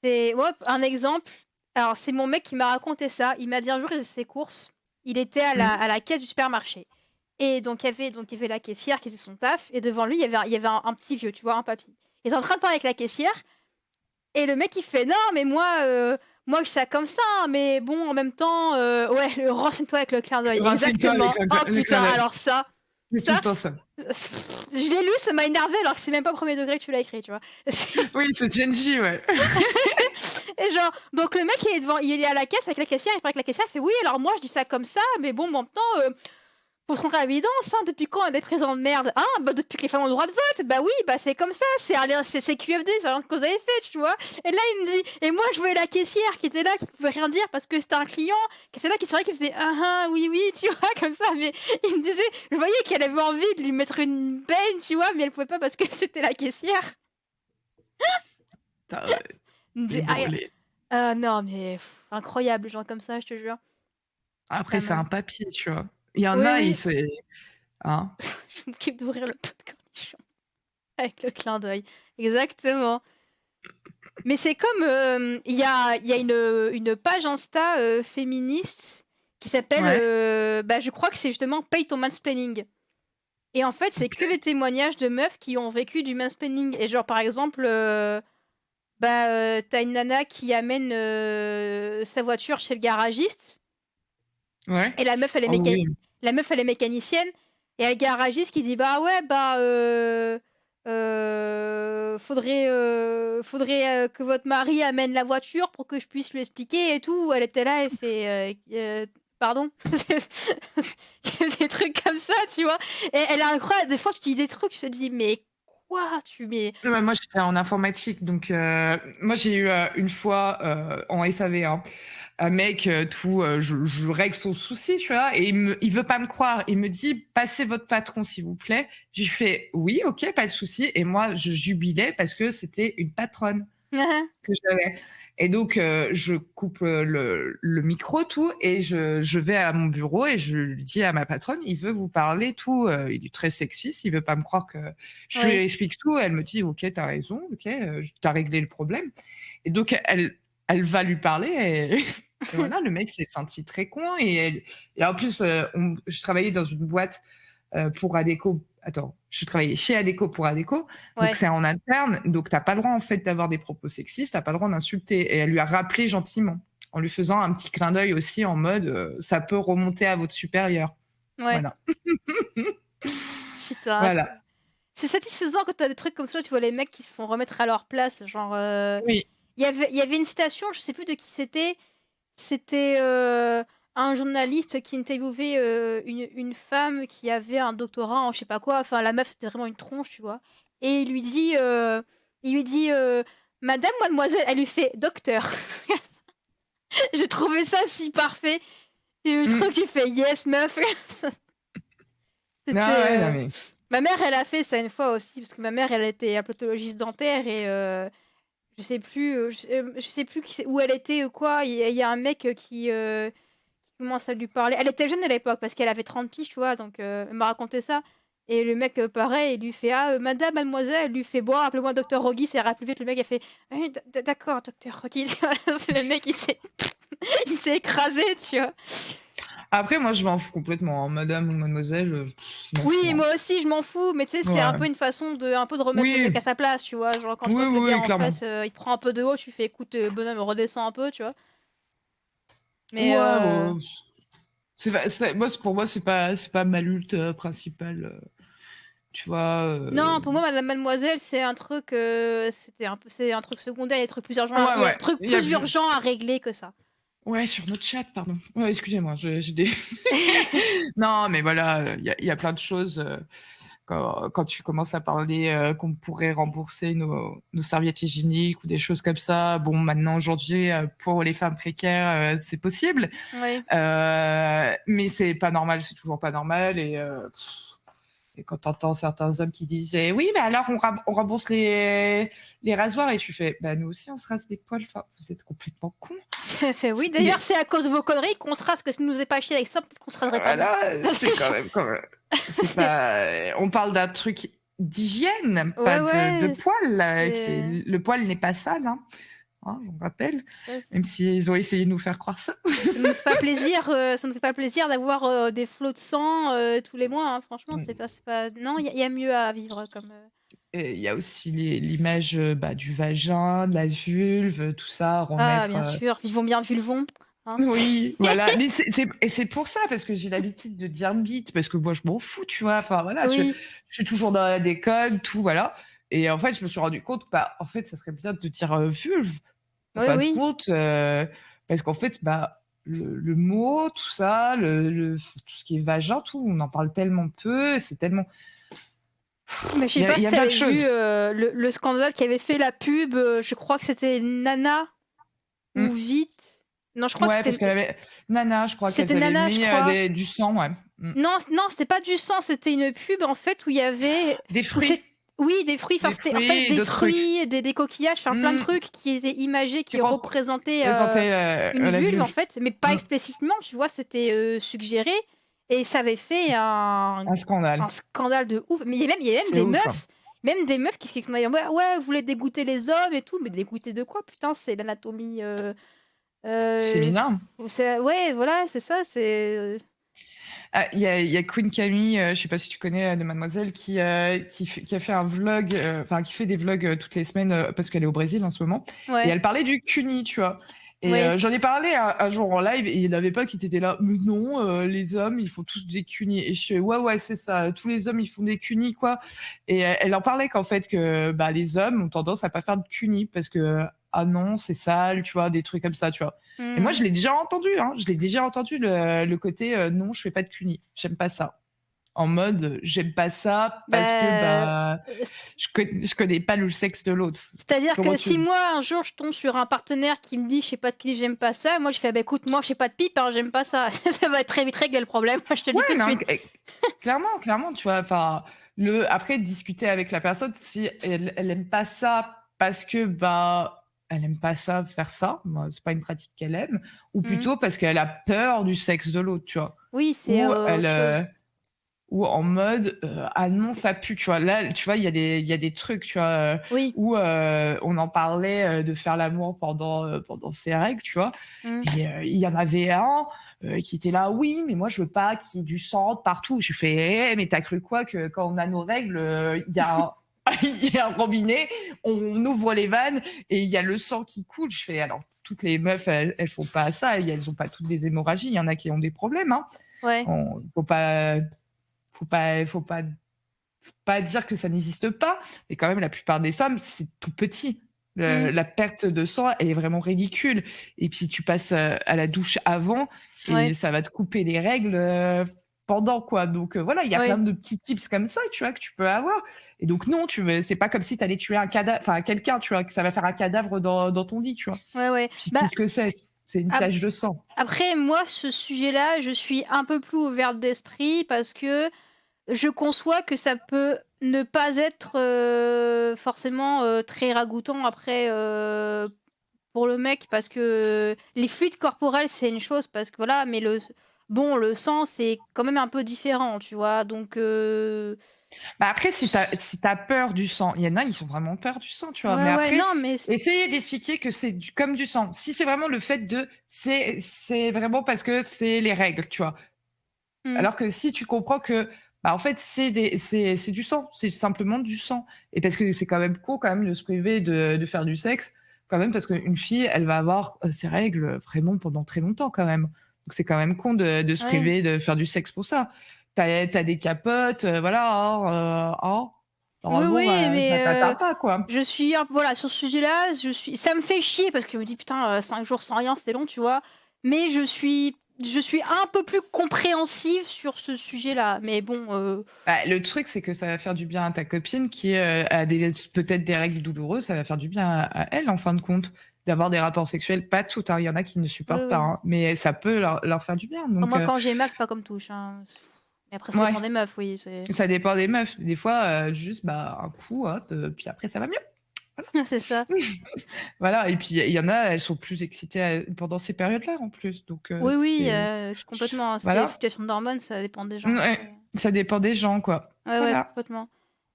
A: ouais, un exemple, alors c'est mon mec qui m'a raconté ça. Il m'a dit un jour, il faisait ses courses, il était
B: Mmh.
A: à la caisse du supermarché et donc il y avait la caissière qui faisait son taf et devant lui, il y avait un petit vieux, tu vois, un papy. Il est en train de parler avec la caissière et le mec il fait: «Non, mais moi je suis ça comme ça, hein, mais bon, en même temps, ouais, le renseigne-toi avec le clin d'œil».
B: Renseigne-toi avec
A: Exactement. Oh
B: le
A: putain,
B: clin d'œil.
A: alors
B: C'est tout
A: ça,
B: le temps ça.
A: je l'ai lu, ça m'a énervé alors que c'est même pas au 1er degré que tu l'as écrit, tu vois?
B: Oui, c'est Genji, ouais.
A: Et genre, donc le mec il est à la caisse avec la caissière, il parle avec la caissière, il fait: «Oui, alors moi je dis ça comme ça, mais bon, en même temps, faut se rendre à l'évidence, hein, depuis quand on a des présidents de merde? Hein? Bah, depuis que les femmes ont le droit de vote, bah oui, bah c'est comme ça, c'est QFD, c'est rien de cause à effet», tu vois? Et là, il me dit et moi je voyais la caissière qui était là, qui pouvait rien dire parce que c'était un client, qui était là, qui souriait, qui faisait: «Ah ah, oui, oui», tu vois? Comme ça, mais il me disait je voyais qu'elle avait envie de lui mettre une baigne, tu vois? Mais elle pouvait pas parce que c'était la caissière.
B: Putain,
A: Il me disait:
B: bon,
A: «Ah, non mais incroyable, les gens comme ça, je te jure».
B: après
A: Ah
B: c'est un
A: non.
B: papier, tu vois? Il y en
A: Oui,
B: a,
A: oui,
B: hein?
A: je m'occupe d'ouvrir le pot de cornichons avec le clin d'œil. Exactement. Mais c'est comme, il y a une page Insta, féministe qui s'appelle,
B: Ouais,
A: bah, je crois que c'est justement «Paye ton mansplaining» et en fait, c'est que
B: OK.
A: les témoignages de meufs qui ont vécu du mansplaining et genre, par exemple, bah, tu une nana qui amène, sa voiture chez le garagiste
B: Ouais.
A: et
B: Oh oui.
A: la meuf elle est mécanicienne et il y a le garagiste qui dit: «Bah, ouais, bah, faudrait, que votre mari amène la voiture pour que je puisse lui expliquer et tout». Elle était là, elle fait: pardon?» Des trucs comme ça, tu vois? Et elle est incroyable, des fois tu dis des trucs, je te dis: «Mais quoi?»
B: Non, mais moi j'étais en informatique donc moi j'ai eu, une fois, en SAV, hein, un mec, tout, je règle son souci, tu vois? Et il veut pas me croire. Il me dit: «Passez votre patron s'il vous plaît». Je lui fais: «Oui, OK, pas de souci» et moi je jubilais parce que c'était une patronne que j'avais et donc je coupe, le micro tout et je vais à mon bureau et je lui dis à ma patronne: «Il veut vous parler tout, il est très sexiste, il veut pas me croire que» je lui
A: Oui,
B: explique tout, elle me dit: «OK, tu as raison, OK, tu as réglé le problème» et donc elle va lui parler et et voilà, le mec s'est senti très con et en plus, je travaillais dans une boîte pour Adecco. Attends, je travaillais chez Adecco pour Adecco, donc
A: ouais,
B: c'est en interne, donc tu as pas le droit en fait d'avoir des propos sexistes, tu as pas le droit d'insulter et elle lui a rappelé gentiment, en lui faisant un petit clin d'œil aussi en mode, «Ça peut remonter à votre supérieur».
A: ouais.
B: Voilà,
A: Putain,
B: voilà.
A: c'est satisfaisant quand tu as des trucs comme ça, tu vois les mecs qui se font remettre à leur place, genre,
B: Oui,
A: il y avait une citation, je sais plus de qui c'était. C'était, un journaliste qui interviewait, une femme qui avait un doctorat en je sais pas quoi, enfin la meuf c'était vraiment une tronche, tu vois? Et il lui dit, «Madame, mademoiselle», elle lui fait: «Docteur». J'ai trouvé ça si parfait et le
B: mmh.
A: truc il fait: «Yes meuf».
B: Non,
A: C'était,
B: ouais, non mais
A: ma mère elle a fait ça une fois aussi parce que ma mère elle était implantologiste dentaire et je sais plus qui c'est où elle était ou quoi, il y a un mec, qui commence à lui parler. Elle était jeune à l'époque parce qu'elle avait 30 piges, tu vois? Donc elle m'a raconté ça et le mec, pareil, il lui fait: «Ah, madame, mademoiselle», elle lui fait: «Bon, appelez-moi docteur Roggy», ça ira plus vite. Le mec, il fait: «Oui, d'accord, docteur Roggy». Voilà, c'est le mec, il s'est Il s'est écrasé, tu vois?
B: Après, moi, je m'en fous complètement, hein. Madame ou mademoiselle, je m'en fous,
A: Oui,
B: hein.
A: moi aussi, je m'en fous, mais tu sais, c'est un
B: Ouais.
A: peu une façon de remettre le mec
B: Oui,
A: à sa place, tu vois? Genre, quand tu
B: oui,
A: vois que le
B: oui,
A: gars
B: oui,
A: en
B: clairement.
A: face, il te prend un peu de haut, tu fais: «Écoute, bonhomme, redescends un peu», tu vois? Mais
B: Ouais, ouais, c'est pas pour moi, c'est pas ma lutte, principale, tu vois?
A: non, pour moi, madame mademoiselle, c'est un truc, c'est un truc secondaire, il y a des trucs plus urgents
B: Ouais,
A: il y a un
B: ouais,
A: truc
B: il y a
A: plus
B: plus
A: urgent à régler que ça.
B: ouais, sur notre chat, pardon. Ouais, excusez-moi, j'ai des non, mais voilà, il y a plein de choses, quand tu commences à parler, qu'on pourrait rembourser nos serviettes hygiéniques ou des choses comme ça. Bon, maintenant, aujourd'hui, pour les femmes précaires, c'est possible,
A: Oui.
B: mais c'est pas normal, c'est toujours pas normal et quand tu entends certains hommes qui disaient: «Oui, mais alors on rembourse les rasoirs» et tu fais: «Bah, nous aussi on se rase les poils, enfin, vous êtes complètement cons».
A: C'est oui,
B: Il y a
A: d'ailleurs, c'est à cause de vos conneries qu'on se rase, que si nous est pas chier avec ça, peut-être qu'on se raserait pas nous.
B: voilà,
A: Parce que
B: c'est quand même c'est
A: c'est
B: pas on parle d'un truc d'hygiène, pas
A: ouais,
B: de
A: ouais,
B: poils, que c'est
A: c'est
B: le poil n'est pas sale, hein, on rappelle,
A: ouais,
B: même s'ils ont essayé de nous faire croire ça.
A: ça nous fait pas plaisir, ça nous fait pas plaisir d'avoir, des flots de sang, tous les mois, hein. Franchement, c'est pas non, il y a mieux à vivre comme,
B: Et il y a aussi l'image, bah, du vagin, de la vulve, tout ça,
A: ah
B: remettre,
A: bien sûr, vivons bien vulvons, hein.
B: oui, voilà, mais c'est pour ça, parce que j'ai l'habitude de dire bite, parce que moi je m'en fous, tu vois? Enfin voilà,
A: Oui,
B: je suis toujours dans la déconne, tout, voilà et en fait, je me suis rendu compte, bah, en fait, ça serait bien de dire, vulve, en
A: oui,
B: fin de
A: oui,
B: compte, parce qu'en fait, bah, le mot, tout ça, tout ce qui est vagin, tout, on en parle tellement peu, c'est tellement
A: mais je
B: il
A: sais pas
B: y
A: si
B: a
A: tu
B: plein de
A: avais vu,
B: choses.
A: le scandale qui avait fait la pub, je crois que c'était Nana ou
B: Mmh.
A: Vite. Non, je crois que
B: Ouais, parce qu'elle avait Nana, je crois
A: c'était
B: qu'elles avaient
A: Nana, je
B: mis,
A: crois.
B: du sang, ouais. Mmh.
A: Non, non, c'était pas du sang, c'était une pub en fait où il y avait
B: Des
A: où c'est
B: fruits,
A: oui, des fruits, enfin
B: des
A: c'était en fait
B: fruits et
A: des
B: d'autres trucs.
A: fruits, des coquillages, enfin plein de
B: Mmh.
A: trucs qui étaient imagés,
B: Qui
A: qui représentaient,
B: représentait,
A: une
B: la
A: vulve en
B: vulve.
A: fait, mais pas
B: Mmh.
A: explicitement, tu vois? C'était, suggéré et ça avait fait
B: Un scandale.
A: un scandale de ouf. Mais il y a même
B: C'est ouf, hein.
A: des meufs qui se sont «Ouais, ouais, vous voulez dégoûter les hommes et tout», mais dégoûter de quoi? Putain, c'est l'anatomie, heu,
B: Féminin.
A: c'est ouais, voilà, c'est ça, c'est,
B: Ah, il y a Queen Camille, je sais pas si tu connais, de Mademoiselle qui a fait un vlog, enfin qui fait des vlogs, toutes les semaines, parce qu'elle est au Brésil en ce moment et
A: ouais,
B: elle parlait du cuni, tu vois? Et
A: oui.
B: j'en ai parlé un jour en live et il y en avait pas qui étaient là: «Mais non, les hommes, ils font tous des cunis» et je fais: «Ouais, ouais, c'est ça, tous les hommes, ils font des cunis, quoi» et elle en parlait qu'en fait que, bah, les hommes ont tendance à pas faire de cunis parce que: «Ah non, c'est sale», tu vois? Des trucs comme ça, tu vois? Et moi,
A: Mmh.
B: je l'ai déjà entendu, hein. Je l'ai déjà entendu le côté, «Non, je fais pas de cuni, j'aime pas ça». En mode, «J'aime pas ça parce que,
A: Bah,
B: bah, je connais pas le sexe de l'autre».
A: c'est-à-dire
B: Comment
A: que
B: tu
A: si moi, un jour, je tombe sur un partenaire qui me dit: «Je sais pas de qui, j'aime pas ça», moi je fais: «Bah, écoute, moi, je sais pas de pipe, hein, j'aime pas ça». Ça va être très vite réglé le problème, moi je te le
B: ouais,
A: dis tout de
B: non,
A: suite.
B: clairement, clairement, tu vois? Enfin, après discuter avec la personne, si elle aime pas ça parce que, bah, elle aime pas ça, faire ça, bah, c'est pas une pratique qu'elle aime, ou
A: Mmh.
B: plutôt parce qu'elle a peur du sexe de l'autre, tu vois?
A: Oui, c'est,
B: Ou elle,
A: autre chose.
B: ou en mode, «Ah non, ça pue», tu vois? Là, tu vois, il y a des trucs, tu vois,
A: Oui.
B: où, on en parlait, de faire l'amour pendant ses règles, tu vois?
A: Mmh.
B: Et il y en avait un, qui était là: «Oui, mais moi je veux pas qu'il y ait du sang de partout». Je fais: «Eh, mais tu as cru quoi que quand on a nos règles, il y a un il y a un robinet, on ouvre les vannes et il y a le sang qui coule?» Je fais: «Alors toutes les meufs, elles font pas ça, elles ont pas toutes des hémorragies, il y en a qui ont des problèmes, hein».
A: Ouais.
B: On faut pas dire que ça n'existe pas, mais quand même la plupart des femmes, c'est tout petit.
A: Mmh.
B: La perte de sang, elle est vraiment ridicule et puis tu passes, à la douche avant et
A: Ouais.
B: ça va te couper les règles, pendant quoi donc voilà, il y a plein
A: Ouais.
B: de petits tips comme ça, tu vois, que tu peux avoir et donc non, c'est pas comme si tu allais tuer un cadavre enfin quelqu'un, tu vois, que ça va faire un cadavre dans ton lit, tu vois?
A: Ouais, ouais.
B: Puis
A: Bah,
B: qu'est-ce que c'est? C'est une
A: ap
B: tache de sang.
A: après moi, ce sujet-là, je suis un peu plus ouverte d'esprit parce que je conçois que ça peut ne pas être, forcément, très ragoûtant après, pour le mec parce que les fluides corporels, c'est une chose parce que voilà, mais bon, le sang, c'est quand même un peu différent, tu vois? Donc
B: Bah, après, si tu peur du sang, il y en a, ils ont vraiment peur du sang, tu vois?
A: ouais,
B: Mais
A: ouais,
B: après,
A: non, mais c
B: essayez d'expliquer que c'est comme du sang. Si c'est vraiment le fait de c'est vraiment parce que c'est les règles, tu vois?
A: mmh,
B: Alors que si tu comprends que, bah, en fait, c'est du sang, c'est simplement du sang et parce que c'est quand même con quand même de se priver de faire du sexe, quand même, parce qu'une fille, elle va avoir, ses règles, vraiment pendant très longtemps quand même. Donc c'est quand même con de se
A: ouais.
B: priver de faire du sexe pour ça. Tu as des capotes, voilà,
A: Oui,
B: normalement,
A: oui,
B: bah, ça
A: mais
B: t'atteint pas, quoi.
A: je suis un voilà, sur ce sujet-là, ça me fait chier parce que je me dis: «Putain, 5 jours sans rien, c'était long», tu vois? Mais je suis un peu plus compréhensive sur ce sujet-là, mais bon,
B: Bah, le truc, c'est que ça va faire du bien à ta copine qui, a des peut-être des règles douloureuses, ça va faire du bien à elle, en fin de compte, d'avoir des rapports sexuels. Pas toutes, hein, il y en a qui ne
A: oui,
B: supportent pas,
A: oui.
B: hein, mais ça peut leur faire du bien,
A: Enfin,
B: donc
A: moi, quand j'ai mal, c'est pas comme touche, hein, mais après ça
B: ouais,
A: dépend des meufs, oui, c'est
B: ça dépend des meufs. Des fois, juste, bah, un coup, hop, puis après ça va mieux.
A: c'est ça.
B: Voilà et puis il y en a, elles sont plus excitées pendant ces périodes-là, en plus, donc
A: Oui, oui,
B: c'est
A: complètement, hein, c'est
B: voilà.
A: fluctuation d'hormones, ça dépend des gens
B: Ouais,
A: après.
B: ça dépend des gens, quoi.
A: Ouais, ouais,
B: Voilà,
A: complètement.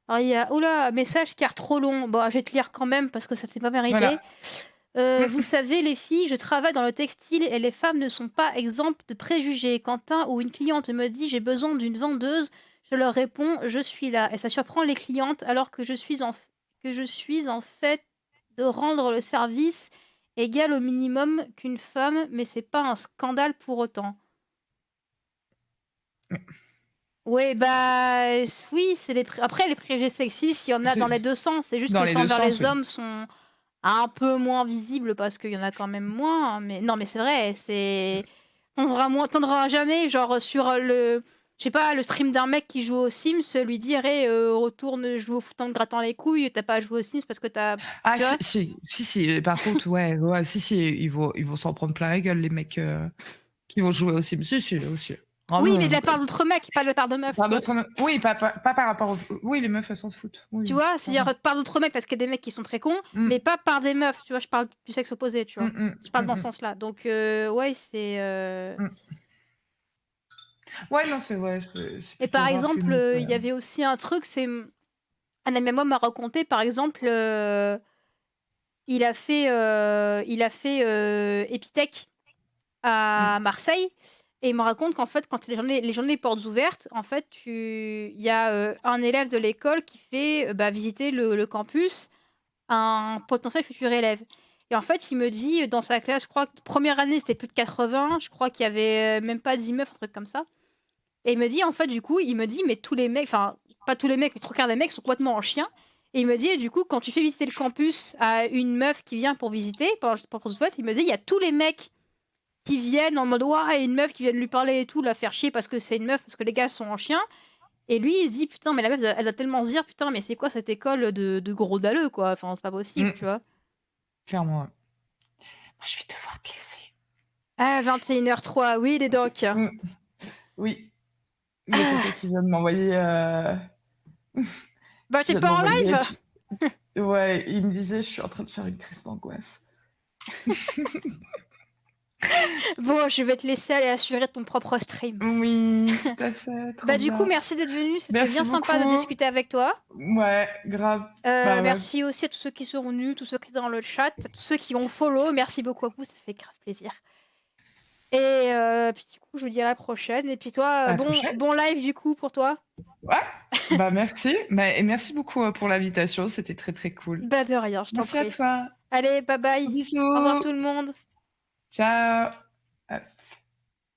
A: Alors il y a, ouh là, message car trop long. Bon, je vais te lire quand même parce que ça s'est pas mérité.
B: voilà. Mmh
A: Vous
B: mh.
A: savez les filles, je travaille dans le textile et les femmes ne sont pas exemptes de préjugés. Quand un ou une cliente me dit: «J'ai besoin d'une vendeuse», je leur réponds: «Je suis là» et ça surprend les clientes alors que je suis en fait de rendre le service égal au minimum qu'une femme, mais c'est pas un scandale pour autant. Ouais, bah, oui, c'est après les préjugés sexistes, il y en a dans les
B: C'est
A: 2 sens. C'est juste
B: dans
A: que
B: les
A: ceux
B: 2
A: envers
B: sens,
A: les
B: oui.
A: hommes sont un peu moins visibles parce qu'il y en a quand même moins, mais non, mais c'est vrai, on verra jamais genre, sur, je sais pas, le stream d'un mec qui joue aux Sims, lui dire: «Hey, retourne jouer au foot en te grattant les couilles, tu as pas à jouer aux Sims parce que tu as»,
B: Ah
A: tu vois?
B: si, par contre, ouais, ouais, si, ils vont s'en prendre plein la gueule les mecs, qui vont jouer aux Sims. Si, aussi. Ah
A: Oui, mais de
B: non,
A: la part d'autres mecs, pas de la part de meufs,
B: par
A: tu vois?
B: d'autres me oui, pas par rapport aux oui, les meufs, elles s'en foutent.
A: Tu
B: Oui,
A: vois?
B: pardon.
A: C'est-à-dire, par d'autres mecs parce qu'il y a des mecs qui sont très cons,
B: Mmh.
A: mais pas par des meufs, tu vois? Je parle du sexe opposé, tu vois?
B: Mmh mh.
A: Je parle
B: Mmh
A: dans ce
B: mh.
A: sens-là, donc ouais,
B: Mmh. Ouais, non, c'est ouais, c'est
A: et
B: plutôt
A: par
B: rare
A: exemple,
B: qu'une meuf,
A: il y avait aussi un truc, un ami à moi m'a raconté, par exemple, il a fait Epitech
B: mmh.
A: à Marseille et il me raconte qu'en fait, quand les journées portes ouvertes, en fait, il y a, un élève de l'école qui fait, bah, visiter le campus à un potentiel futur élève et en fait, il me dit, dans sa classe, je crois que 1re année, c'était plus de 80, je crois qu'il y avait, même pas 10 meufs, un truc comme ça et il me dit, en fait, du coup, il me dit: «Mais tous les mecs», enfin, pas tous les mecs, mais 3/4 des mecs sont complètement en chien et il me dit: «Et du coup, quand tu fais visiter le campus à une meuf qui vient pour visiter, pour se fête», il me dit: «Il y a tous les mecs qui viennent en mode: "Ouah, une meuf qui vient de lui parler et tout, la faire chier parce que c'est une meuf, parce que les gars sont en chien"» et lui, il se dit: «Putain, mais la meuf, elle doit tellement se dire: "Putain, mais c'est quoi cette école de gros dalleux, quoi? Enfin, c'est pas possible"», tu
B: Mmh.
A: vois?
B: Clairement, ouais. Moi, je vais devoir te laisser.
A: Ah, 21h03, oui, les docs.
B: Mmh. Oui, il y a quelqu'un
A: Ah,
B: qui vient de m'envoyer,
A: bah,
B: qui
A: tu
B: vient de
A: pas en
B: m'envoyer
A: live?
B: tu ouais, il me disait: «Je suis en train de faire une crise d'angoisse».
A: Bon, je vais te laisser aller assurer ton propre stream.
B: Oui, tout à fait, trop
A: Bah, du coup,
B: bien.
A: merci d'être venu, c'était
B: Merci
A: bien sympa de
B: beaucoup.
A: discuter avec toi.
B: Ouais, grave. Bah, ouais.
A: Merci aussi à tous ceux qui sont venus, tous ceux qui étaient dans le chat, tous ceux qui ont follow, merci beaucoup à vous, ça fait grave plaisir et puis du coup, je vous dis à la prochaine et puis toi,
B: À la
A: bon
B: prochaine.
A: bon live du coup pour toi.
B: Ouais, bah, merci. Bah et merci beaucoup, pour l'invitation, c'était très, très cool.
A: Bah, de rien, je t'en
B: Merci à
A: prie.
B: toi.
A: Allez, bye bye. Au revoir
B: Bisous.
A: tout le monde.
B: Ciao.